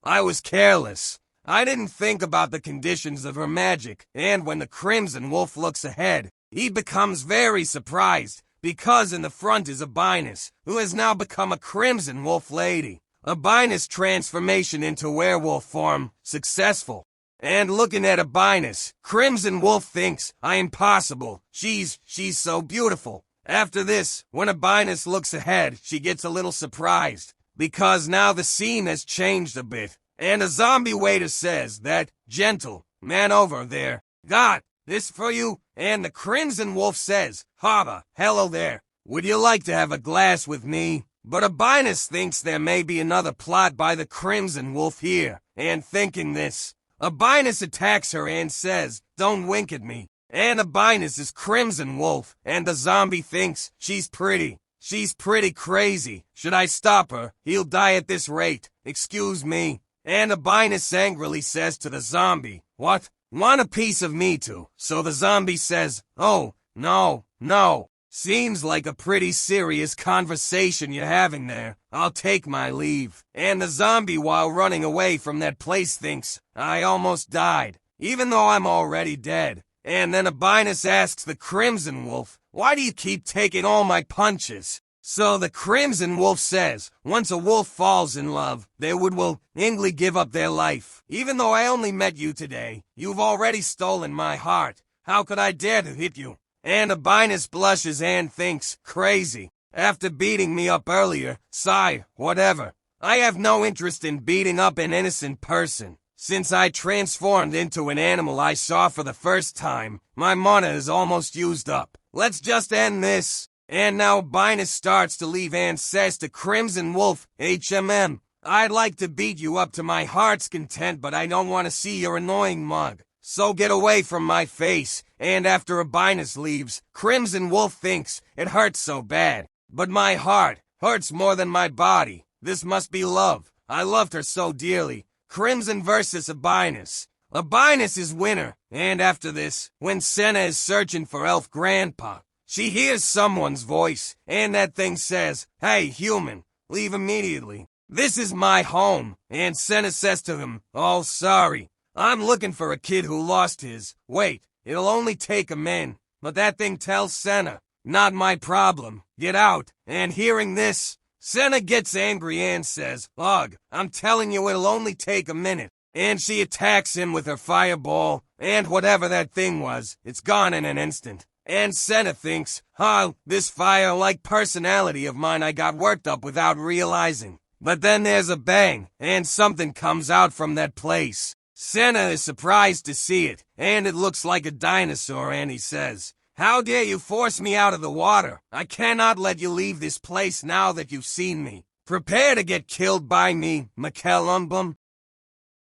I was careless. I didn't think about the conditions of her magic, and when the Crimson Wolf looks ahead, he becomes very surprised, because in the front is Albinus, who has now become a Crimson Wolf lady. Albinus' transformation into werewolf form, successful. And looking at Albinus, Crimson Wolf thinks, impossible. She's so beautiful. After this, when Albinus looks ahead, she gets a little surprised, because now the scene has changed a bit. And a zombie waiter says that, gentle, man over there, got this for you. And the Crimson Wolf says, Haba, hello there. Would you like to have a glass with me? But Albinus thinks there may be another plot by the Crimson Wolf here. And thinking this, Albinus attacks her and says, don't wink at me. And Albinus is Crimson Wolf, and the zombie thinks she's pretty. She's pretty crazy. Should I stop her? He'll die at this rate. Excuse me. And Albinus angrily says to the zombie, what? Want a piece of me too? So the zombie says, oh, no. Seems like a pretty serious conversation you're having there. I'll take my leave. And the zombie, while running away from that place, thinks, I almost died. even though I'm already dead. And then Abinus asks the Crimson Wolf, why do you keep taking all my punches? So the Crimson Wolf says, once a wolf falls in love, they would willingly give up their life. Even though I only met you today, you've already stolen my heart. How could I dare to hit you? And Abinus blushes and thinks, crazy. After beating me up earlier, sigh, whatever. I have no interest in beating up an innocent person. Since I transformed into an animal I saw for the first time, my mana is almost used up. Let's just end this. And now Abinus starts to leave and says to Crimson Wolf, I'd like to beat you up to my heart's content, but I don't want to see your annoying mug. So get away from my face. And after Abinus leaves, Crimson Wolf thinks, it hurts so bad. But my heart hurts more than my body. This must be love. I loved her so dearly. Crimson versus Abinus. Abinus is winner. And after this, when Senna is searching for Elf Grandpa, she hears someone's voice, and that thing says, hey, human, leave immediately. This is my home. And Senna says to him, oh, sorry. I'm looking for a kid who lost his. Wait, it'll only take a man. But that thing tells Senna, not my problem. Get out. And hearing this, Senna gets angry and says, ugh, I'm telling you it'll only take a minute. And she attacks him with her fireball, and whatever that thing was, it's gone in an instant. And Senna thinks, this fire-like personality of mine I got worked up without realizing. But then there's a bang, and something comes out from that place. Senna is surprised to see it, and it looks like a dinosaur, and he says, how dare you force me out of the water? I cannot let you leave this place now that you've seen me. Prepare to get killed by me, Mikelumbum.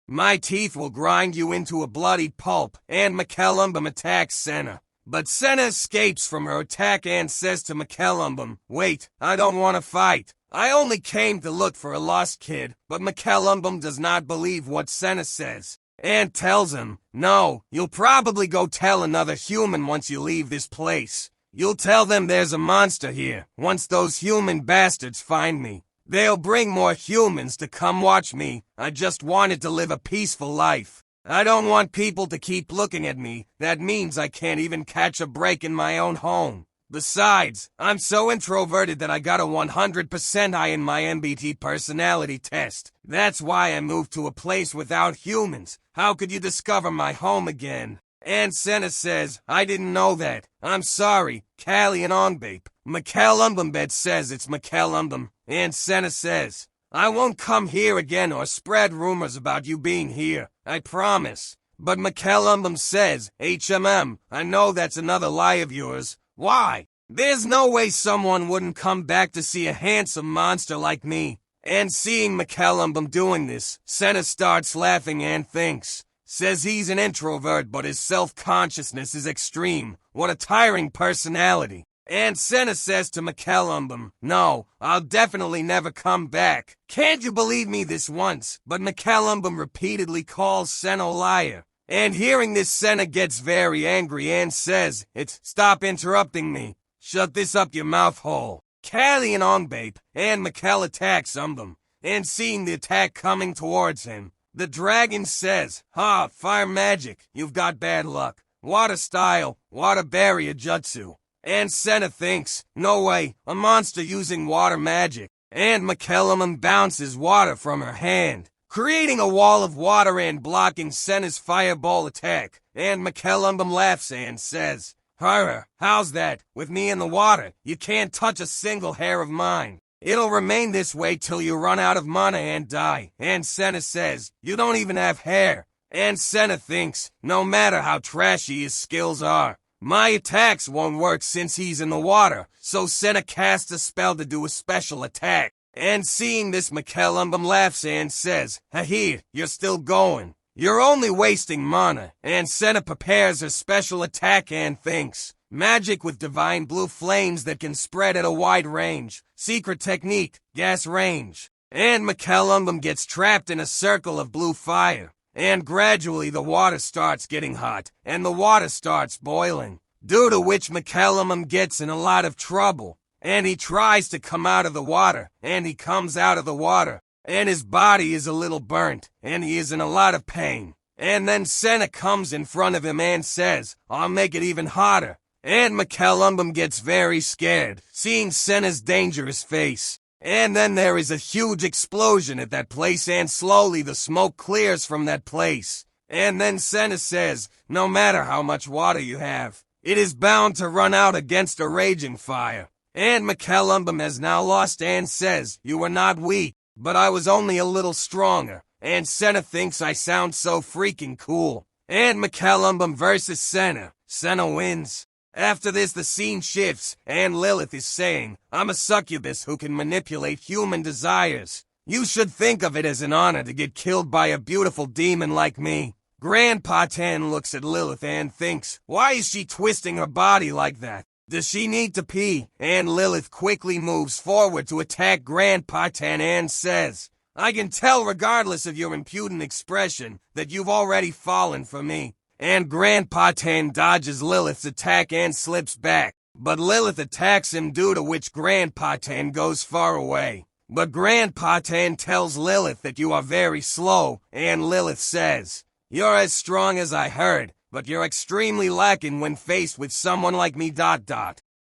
My teeth will grind you into a bloody pulp, and Mikelumbum attacks Senna. But Senna escapes from her attack and says to Mikelumbum, wait, I don't want to fight. I only came to look for a lost kid. But Mikelumbum does not believe what Senna says, and tells him, no, you'll probably go tell another human once you leave this place. You'll tell them there's a monster here. Once those human bastards find me, they'll bring more humans to come watch me. I just wanted to live a peaceful life. I don't want people to keep looking at me. That means I can't even catch a break in my own home. Besides, I'm so introverted that I got a 100% high in my MBT personality test. That's why I moved to a place without humans. How could you discover my home again? And Senna says, I didn't know that. I'm sorry, Callie and Onbape. Mikelumbum says it's Mikelumbum. And Senna says, I won't come here again or spread rumors about you being here. I promise. But Mikelumbum says, I know that's another lie of yours. Why? There's no way someone wouldn't come back to see a handsome monster like me. And seeing Mikelumbum doing this, Senna starts laughing and thinks. Says he's an introvert but his self-consciousness is extreme. What a tiring personality. And Senna says to Mikelumbum, no, I'll definitely never come back. Can't you believe me this once? But Mikelumbum repeatedly calls Senna a liar. And hearing this, Senna gets very angry and says, stop interrupting me. Shut this up your mouth hole. Callie and Onbape and Mikel attacks Umbum. And seeing the attack coming towards him, the dragon says, fire magic, you've got bad luck. Water style, water barrier jutsu. And Senna thinks, no way, a monster using water magic. And Mikelumbum bounces water from her hand, creating a wall of water and blocking Senna's fireball attack. And Mikelumbum laughs and says, how's that? With me in the water, you can't touch a single hair of mine. It'll remain this way till you run out of mana and die. And Senna says, you don't even have hair. And Senna thinks, no matter how trashy his skills are, my attacks won't work since he's in the water. So Senna casts a spell to do a special attack. And seeing this, Mikelumbum laughs and says, here, you're still going. You're only wasting mana. And Senna prepares her special attack and thinks, magic with divine blue flames that can spread at a wide range. Secret technique, gas range. And Mikelumbum gets trapped in a circle of blue fire. And gradually the water starts getting hot, and the water starts boiling. Due to which Mikelumbum gets in a lot of trouble. And he tries to come out of the water, and he comes out of the water. And his body is a little burnt, and he is in a lot of pain. And then Senna comes in front of him and says, I'll make it even hotter. And McCallum gets very scared, seeing Senna's dangerous face. And then there is a huge explosion at that place and slowly the smoke clears from that place. And then Senna says, no matter how much water you have, it is bound to run out against a raging fire. And McCallum has now lost and says, you were not weak, but I was only a little stronger. And Senna thinks I sound so freaking cool. And McCallum versus Senna. Senna wins. After this, the scene shifts, and Lilith is saying, I'm a succubus who can manipulate human desires. You should think of it as an honor to get killed by a beautiful demon like me. Grandpa Tan looks at Lilith and thinks, why is she twisting her body like that? Does she need to pee? And Lilith quickly moves forward to attack Grandpa Tan and says, I can tell regardless of your impudent expression that you've already fallen for me. And Grandpa Tan dodges Lilith's attack and slips back. But Lilith attacks him, due to which Grandpa Tan goes far away. But Grandpa Tan tells Lilith that you are very slow, and Lilith says, you're as strong as I heard, but you're extremely lacking when faced with someone like me ...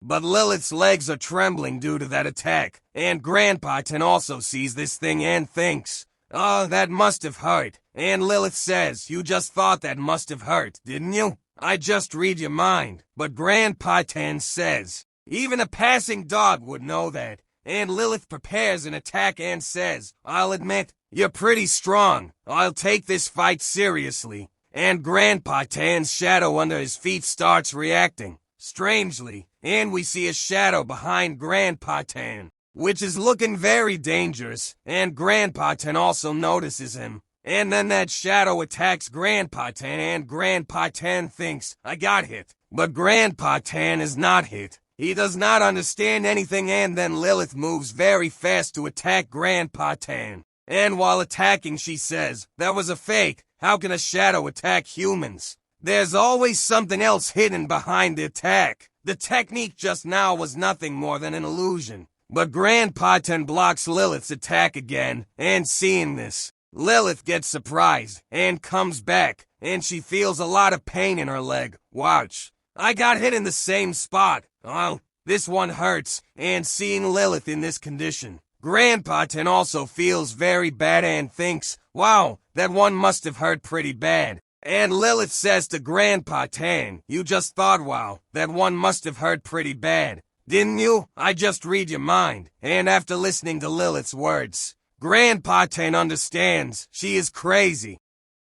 But Lilith's legs are trembling due to that attack, and Grandpa Tan also sees this thing and thinks, oh, that must have hurt. And Lilith says, you just thought that must have hurt, didn't you? I just read your mind. But Grandpa Tan says, even a passing dog would know that. And Lilith prepares an attack and says, I'll admit, you're pretty strong. I'll take this fight seriously. And Grandpa Tan's shadow under his feet starts reacting strangely, and we see a shadow behind Grandpa Tan, which is looking very dangerous, and Grandpa Tan also notices him. And then that shadow attacks Grandpa Tan, and Grandpa Tan thinks, I got hit. But Grandpa Tan is not hit. He does not understand anything, and then Lilith moves very fast to attack Grandpa Tan. And while attacking, she says, that was a fake. How can a shadow attack humans? There's always something else hidden behind the attack. The technique just now was nothing more than an illusion. But Grandpa Tan blocks Lilith's attack again, and seeing this, Lilith gets surprised and comes back, and she feels a lot of pain in her leg. Watch. I got hit in the same spot. Oh, this one hurts. And seeing Lilith in this condition, Grandpa Tan also feels very bad and thinks, wow, that one must have hurt pretty bad. And Lilith says to Grandpa Tan, you just thought, wow, that one must have hurt pretty bad. Didn't you? I just read your mind. And after listening to Lilith's words, Grandpa Tan understands she is crazy.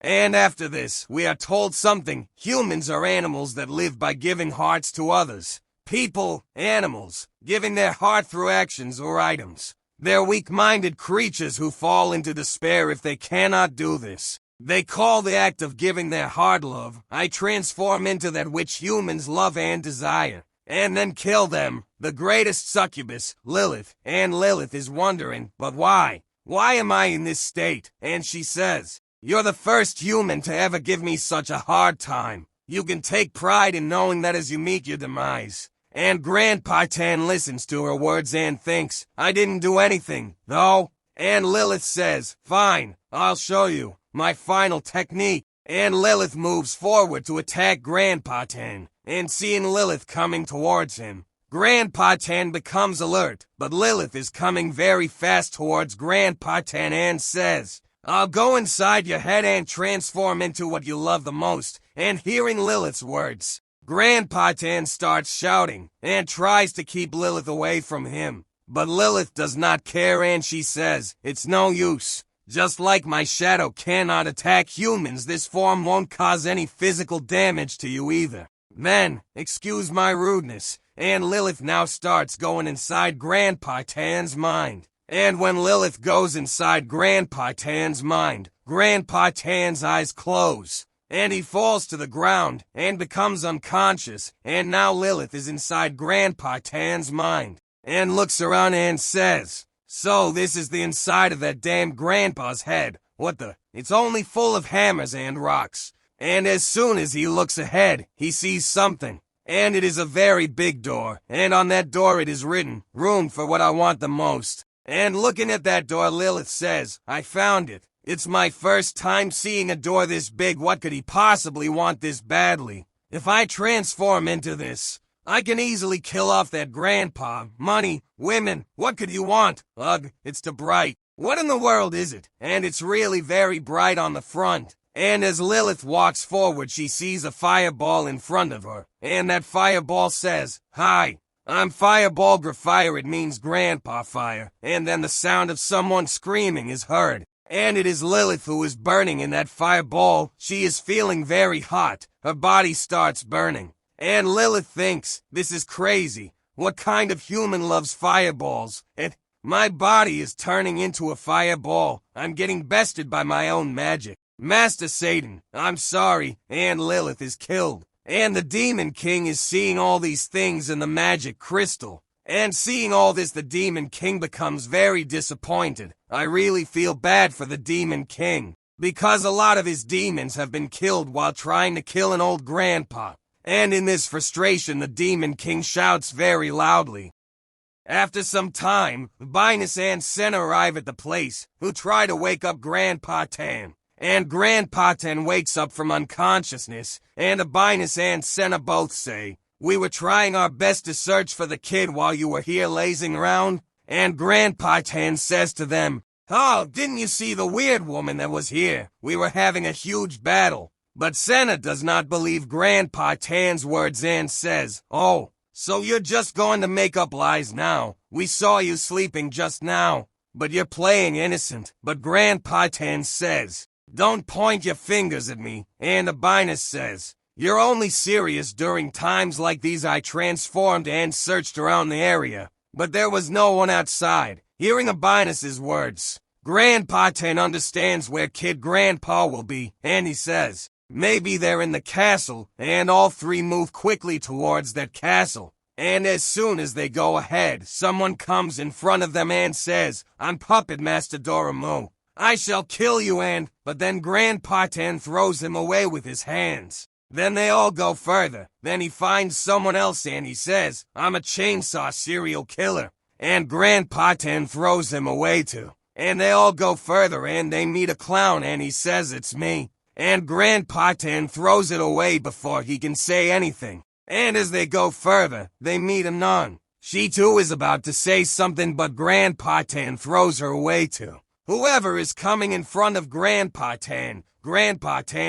And after this, we are told something. Humans are animals that live by giving hearts to others. People, animals, giving their heart through actions or items. They're weak-minded creatures who fall into despair if they cannot do this. They call the act of giving their heart love. I transform into that which humans love and desire, and then kill them, the greatest succubus, Lilith. And Lilith is wondering, but why? Why am I in this state? And she says, you're the first human to ever give me such a hard time. You can take pride in knowing that as you meet your demise. And Grandpa Tan listens to her words and thinks, I didn't do anything, though. And Lilith says, fine, I'll show you my final technique. And Lilith moves forward to attack Grandpa Tan. And seeing Lilith coming towards him, Grandpa Tan becomes alert, but Lilith is coming very fast towards Grandpa Tan and says, I'll go inside your head and transform into what you love the most. And hearing Lilith's words, Grandpa Tan starts shouting and tries to keep Lilith away from him. But Lilith does not care and she says, it's no use. Just like my shadow cannot attack humans, this form won't cause any physical damage to you either. Then, excuse my rudeness, and Lilith now starts going inside Grandpa Tan's mind. And when Lilith goes inside Grandpa Tan's mind, Grandpa Tan's eyes close, and he falls to the ground and becomes unconscious, and now Lilith is inside Grandpa Tan's mind, and looks around and says, so this is the inside of that damn grandpa's head. What the? It's only full of hammers and rocks. And as soon as he looks ahead, he sees something. And it is a very big door. And on that door it is written, room for what I want the most. And looking at that door, Lilith says, I found it. It's my first time seeing a door this big. What could he possibly want this badly? If I transform into this, I can easily kill off that grandpa. Money, women, what could you want? Ugh, it's too bright. What in the world is it? And it's really very bright on the front. And as Lilith walks forward, she sees a fireball in front of her. And that fireball says, "Hi, I'm Fireball Grafire." It means Grandpa Fire. And then the sound of someone screaming is heard. And it is Lilith who is burning in that fireball. She is feeling very hot. Her body starts burning. And Lilith thinks, this is crazy. What kind of human loves fireballs? And my body is turning into a fireball. I'm getting bested by my own magic. Master Satan, I'm sorry. And Lilith is killed. And the Demon King is seeing all these things in the magic crystal. And seeing all this, the Demon King becomes very disappointed. I really feel bad for the Demon King, because a lot of his demons have been killed while trying to kill an old grandpa. And in this frustration, the Demon King shouts very loudly. After some time, Binus and Senna arrive at the place, who try to wake up Grandpa Tan. And Grandpa Tan wakes up from unconsciousness, and Binus and Senna both say, "We were trying our best to search for the kid while you were here lazing around." And Grandpa Tan says to them, "Oh, didn't you see the weird woman that was here? We were having a huge battle." But Senna does not believe Grandpa Tan's words and says, "Oh, so you're just going to make up lies now? We saw you sleeping just now, but you're playing innocent." But Grandpa Tan says, "Don't point your fingers at me." And Abinus says, "You're only serious during times like these." I transformed and searched around the area, but there was no one outside. Hearing Abinus's words, Grandpa Tan understands where Kid Grandpa will be, and he says, "Maybe they're in the castle," and all three move quickly towards that castle. And as soon as they go ahead, someone comes in front of them and says, "I'm Puppet Master Doremu. I shall kill you." But then Grandpa Tan throws him away with his hands. Then they all go further. Then he finds someone else and he says, "I'm a chainsaw serial killer." And Grandpa Tan throws him away too. And they all go further and they meet a clown and he says, "It's me." And Grandpa Tan throws it away before he can say anything. And as they go further, they meet a nun. She too is about to say something, but Grandpa Tan throws her away too. Whoever is coming in front of Grandpa Tan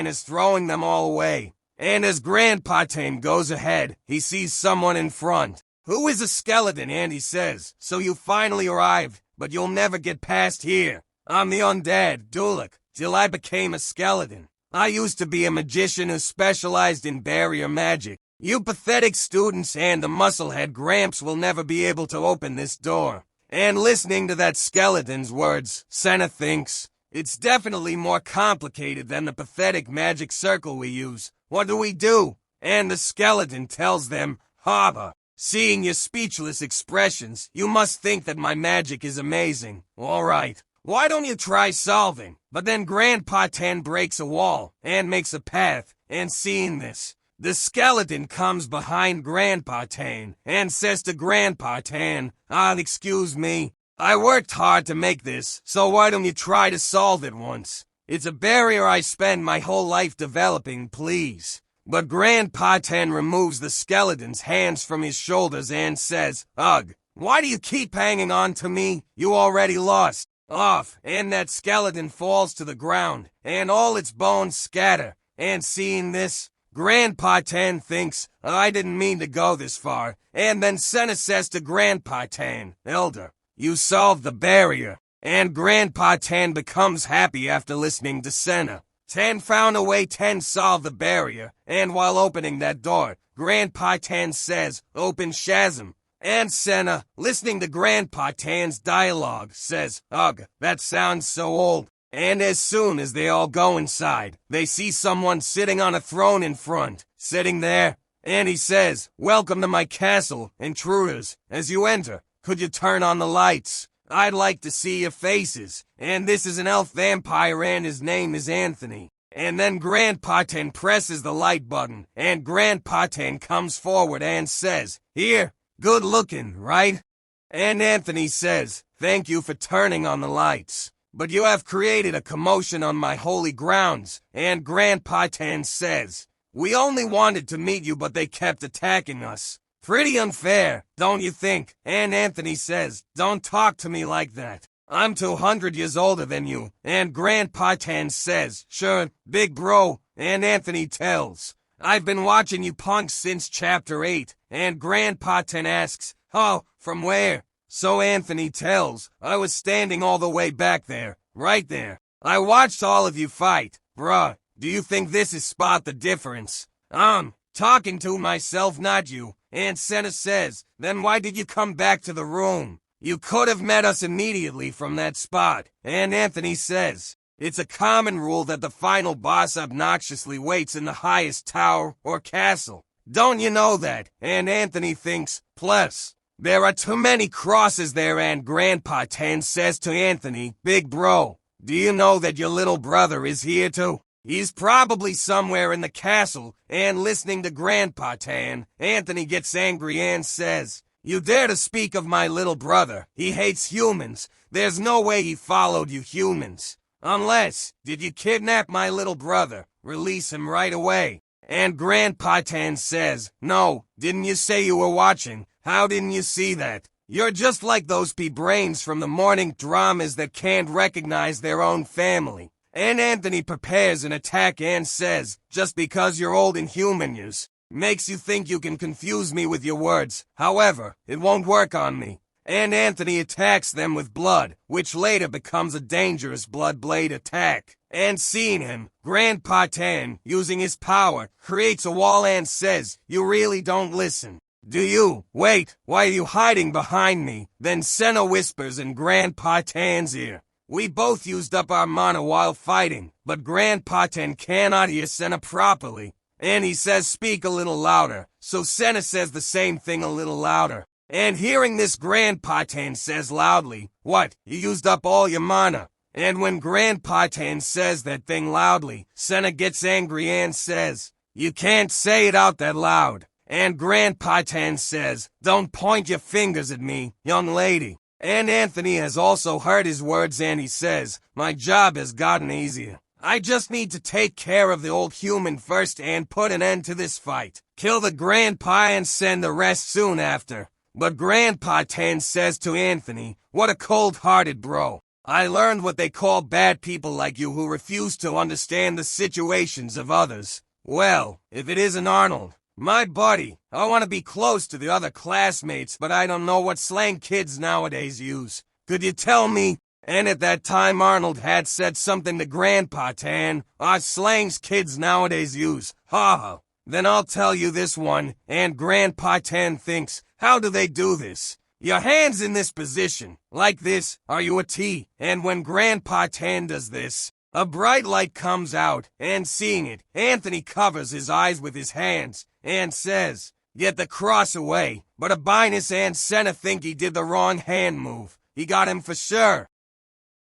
is throwing them all away. And as Grandpa Tan goes ahead, he sees someone in front, who is a skeleton, and he says, "So you finally arrived, but you'll never get past here. I'm the undead, Dulak, till I became a skeleton. I used to be a magician who specialized in barrier magic. You pathetic students and the musclehead Gramps will never be able to open this door." And listening to that skeleton's words, Senna thinks, it's definitely more complicated than the pathetic magic circle we use. What do we do? And the skeleton tells them, "Haba, seeing your speechless expressions, you must think that my magic is amazing. All right, why don't you try solving?" But then Grandpa Tan breaks a wall and makes a path, and seeing this, the skeleton comes behind Grandpa Tan and says to Grandpa Tan, excuse me, I worked hard to make this, so why don't you try to solve it once? It's a barrier I spend my whole life developing, please." But Grandpa Tan removes the skeleton's hands from his shoulders and says, "Ugh, why do you keep hanging on to me? You already lost." Off, and that skeleton falls to the ground, and all its bones scatter. And seeing this, Grandpa Tan thinks, I didn't mean to go this far. And then Senna says to Grandpa Tan, "Elder, you solved the barrier." And Grandpa Tan becomes happy after listening to Senna. Tan found a way. Tan solved the barrier, and while opening that door, Grandpa Tan says, "Open Shazam." And Senna, listening to Grandpa Tan's dialogue, says, "Ugh, that sounds so old." And as soon as they all go inside, they see someone sitting on a throne in front, sitting there. And he says, "Welcome to my castle, intruders. As you enter, could you turn on the lights? I'd like to see your faces." And this is an elf vampire and his name is Anthony. And then Grandpa Tan presses the light button, and Grandpa Tan comes forward and says, "Here, good looking, right?" And Anthony says, "Thank you for turning on the lights. but you have created a commotion on my holy grounds, and Grandpa Tan says, we only wanted to meet you, but they kept attacking us. Pretty unfair, don't you think? And Anthony says, don't talk to me like that. I'm 200 years older than you. And Grandpa Tan says, sure, big bro. And Anthony tells, I've been watching you punks since chapter 8. And Grandpa Tan asks, oh, from where? So Anthony tells, I was standing all the way back there, right there. I watched all of you fight. Bruh, do you think this is spot the difference? Talking to myself, not you. And Senna says, then why did you come back to the room? You could have met us immediately from that spot. And Anthony says, it's a common rule that the final boss obnoxiously waits in the highest tower or castle. Don't you know that? And Anthony thinks, plus, there are too many crosses there. And Grandpa Tan says to Anthony, big bro, do you know that your little brother is here too? He's probably somewhere in the castle. And listening to Grandpa Tan, Anthony gets angry and says, you dare to speak of my little brother? He hates humans. There's no way he followed you humans. Unless, did you kidnap my little brother? Release him right away. And Grandpa Tan says, no, didn't you say you were watching? How didn't you see that? You're just like those brains from the morning dramas that can't recognize their own family. And Anthony prepares an attack and says, just because you're old in human years, makes you think you can confuse me with your words. However, it won't work on me. And Anthony attacks them with blood, which later becomes a dangerous blood blade attack. And seeing him, Grandpa Tan, using his power, creates a wall and says, you really don't listen. Do you? Wait, why are you hiding behind me? Then Senna whispers in Grandpa Tan's ear. We both used up our mana while fighting, but Grandpa Tan cannot hear Senna properly. And he says speak a little louder, so Senna says the same thing a little louder. And hearing this, Grandpa Tan says loudly, what, you used up all your mana? And when Grandpa Tan says that thing loudly, Senna gets angry and says, you can't say it out that loud. And Grandpa Tan says, don't point your fingers at me, young lady. And Anthony has also heard his words and he says, my job has gotten easier. I just need to take care of the old human first and put an end to this fight. Kill the grandpa and send the rest soon after. But Grandpa Tan says to Anthony, what a cold-hearted bro. I learned what they call bad people like you who refuse to understand the situations of others. Well, if it isn't Arnold, my buddy, I want to be close to the other classmates, but I don't know what slang kids nowadays use. Could you tell me? And at that time Arnold had said something to Grandpa Tan, our slangs kids nowadays use. Ha! Then I'll tell you this one, and Grandpa Tan thinks, how do they do this? Your hands in this position, like this, are you a T? And when Grandpa Tan does this, a bright light comes out, and seeing it, Anthony covers his eyes with his hands, and says, get the cross away. But Abinus and Senna think he did the wrong hand move. He got him for sure.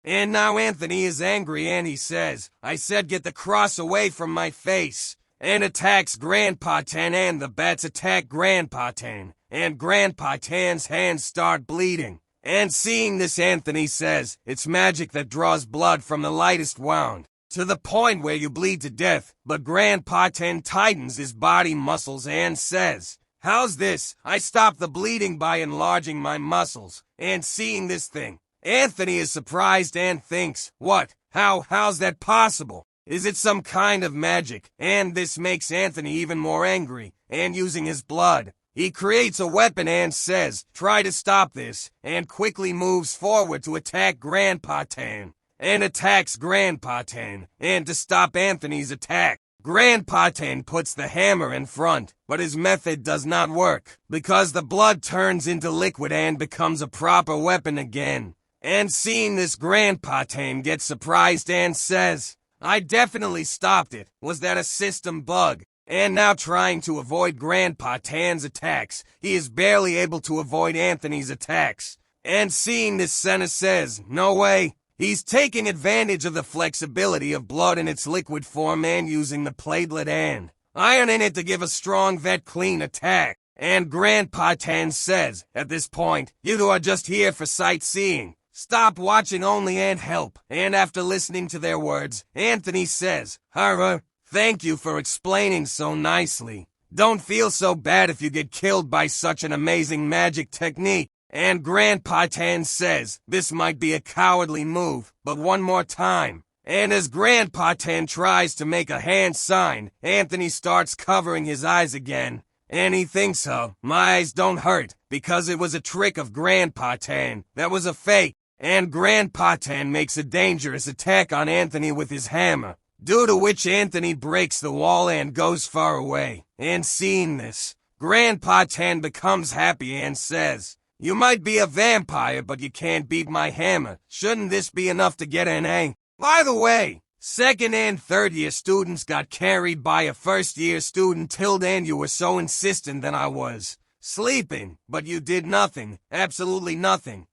And now Anthony is angry and he says, I said get the cross away from my face. And attacks Grandpa Tan and the bats attack Grandpa Tan. And Grandpa Tan's hands start bleeding. And seeing this, Anthony says, it's magic that draws blood from the lightest wound, to the point where you bleed to death. But Grandpa Tan tightens his body muscles and says, how's this? I stop the bleeding by enlarging my muscles. And seeing this thing, Anthony is surprised and thinks, what? How's that possible? Is it some kind of magic? And this makes Anthony even more angry, and using his blood, he creates a weapon and says, try to stop this, and quickly moves forward to attack Grandpa Tan, and attacks Grandpa Tan, and to stop Anthony's attack, Grandpa Tan puts the hammer in front, but his method does not work, because the blood turns into liquid and becomes a proper weapon again. And seeing this, Grandpa Tan gets surprised and says, I definitely stopped it. Was that a system bug? And now trying to avoid Grandpa Tan's attacks, he is barely able to avoid Anthony's attacks. And seeing this, Senna says, no way. He's taking advantage of the flexibility of blood in its liquid form and using the platelet and iron in it to give a strong vet clean attack. And Grandpa Tan says, at this point, you two are just here for sightseeing. Stop watching only and help. And after listening to their words, Anthony says, thank you for explaining so nicely. Don't feel so bad if you get killed by such an amazing magic technique. And Grandpa Tan says, this might be a cowardly move, but one more time. And as Grandpa Tan tries to make a hand sign, Anthony starts covering his eyes again. And he thinks, my eyes don't hurt, because it was a trick of Grandpa Tan. That was a fake. And Grandpa Tan makes a dangerous attack on Anthony with his hammer, due to which Anthony breaks the wall and goes far away. And seeing this, Grandpa Tan becomes happy and says, you might be a vampire, but you can't beat my hammer. Shouldn't this be enough to get an A? By the way, second and third year students got carried by a first year student tilde, and you were so insistent that I was sleeping, but you did nothing, absolutely nothing.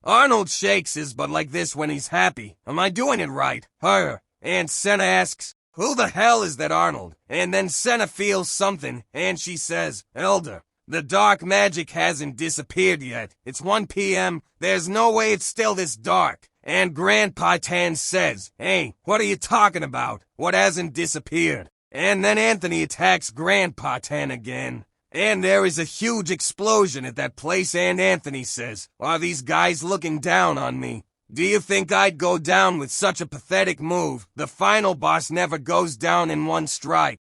Arnold shakes his butt like this when he's happy. Am I doing it right? And Senna asks, who the hell is that Arnold? And then Senna feels something, and she says, Elder, the dark magic hasn't disappeared yet. It's 1 p.m. There's no way it's still this dark. And Grandpa Tan says, hey, what are you talking about? What hasn't disappeared? And then Anthony attacks Grandpa Tan again. And there is a huge explosion at that place, and Anthony says, are these guys looking down on me? Do you think I'd go down with such a pathetic move? The final boss never goes down in one strike.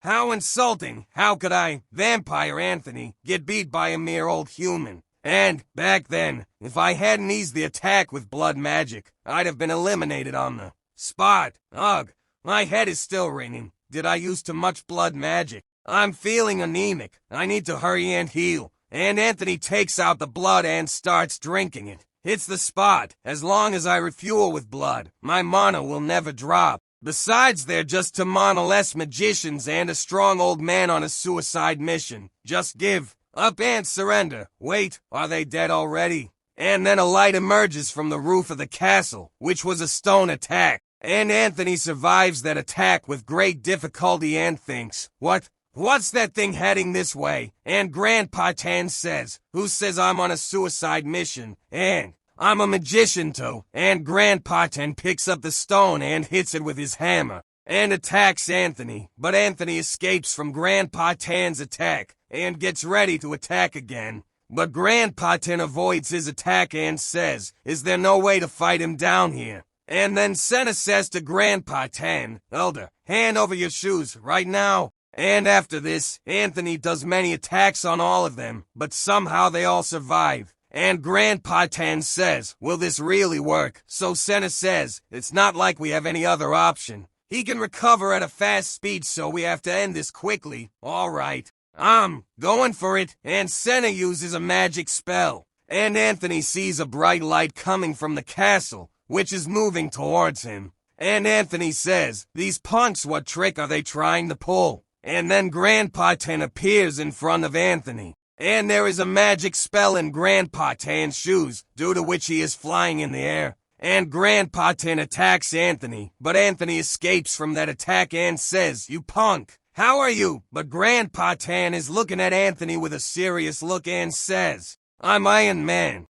How insulting! How could I, Vampire Anthony, get beat by a mere old human? And, back then, if I hadn't eased the attack with blood magic, I'd have been eliminated on the spot. Ugh, my head is still ringing. Did I use too much blood magic? I'm feeling anemic. I need to hurry and heal. And Anthony takes out the blood and starts drinking it. Hits the spot. As long as I refuel with blood, my mana will never drop. Besides, they're just two mana-less magicians and a strong old man on a suicide mission. Just give up and surrender. Wait, are they dead already? And then a light emerges from the roof of the castle, which was a stone attack. And Anthony survives that attack with great difficulty and thinks, what's that thing heading this way? And Grandpa Tan says, who says I'm on a suicide mission? And I'm a magician too. And Grandpa Tan picks up the stone and hits it with his hammer and attacks Anthony. But Anthony escapes from Grandpa Tan's attack and gets ready to attack again. But Grandpa Tan avoids his attack and says, is there no way to fight him down here? And then Senna says to Grandpa Tan, Elder, hand over your shoes right now. And after this, Anthony does many attacks on all of them, but somehow they all survive. And Grandpa Tan says, will this really work? So Senna says, it's not like we have any other option. He can recover at a fast speed, so we have to end this quickly. All right, I'm going for it. And Senna uses a magic spell. And Anthony sees a bright light coming from the castle, which is moving towards him. And Anthony says, these punks, what trick are they trying to pull? And then Grandpa Tan appears in front of Anthony. And there is a magic spell in Grandpa Tan's shoes, due to which he is flying in the air. And Grandpa Tan attacks Anthony, but Anthony escapes from that attack and says, you punk, how are you? But Grandpa Tan is looking at Anthony with a serious look and says, I'm Iron Man.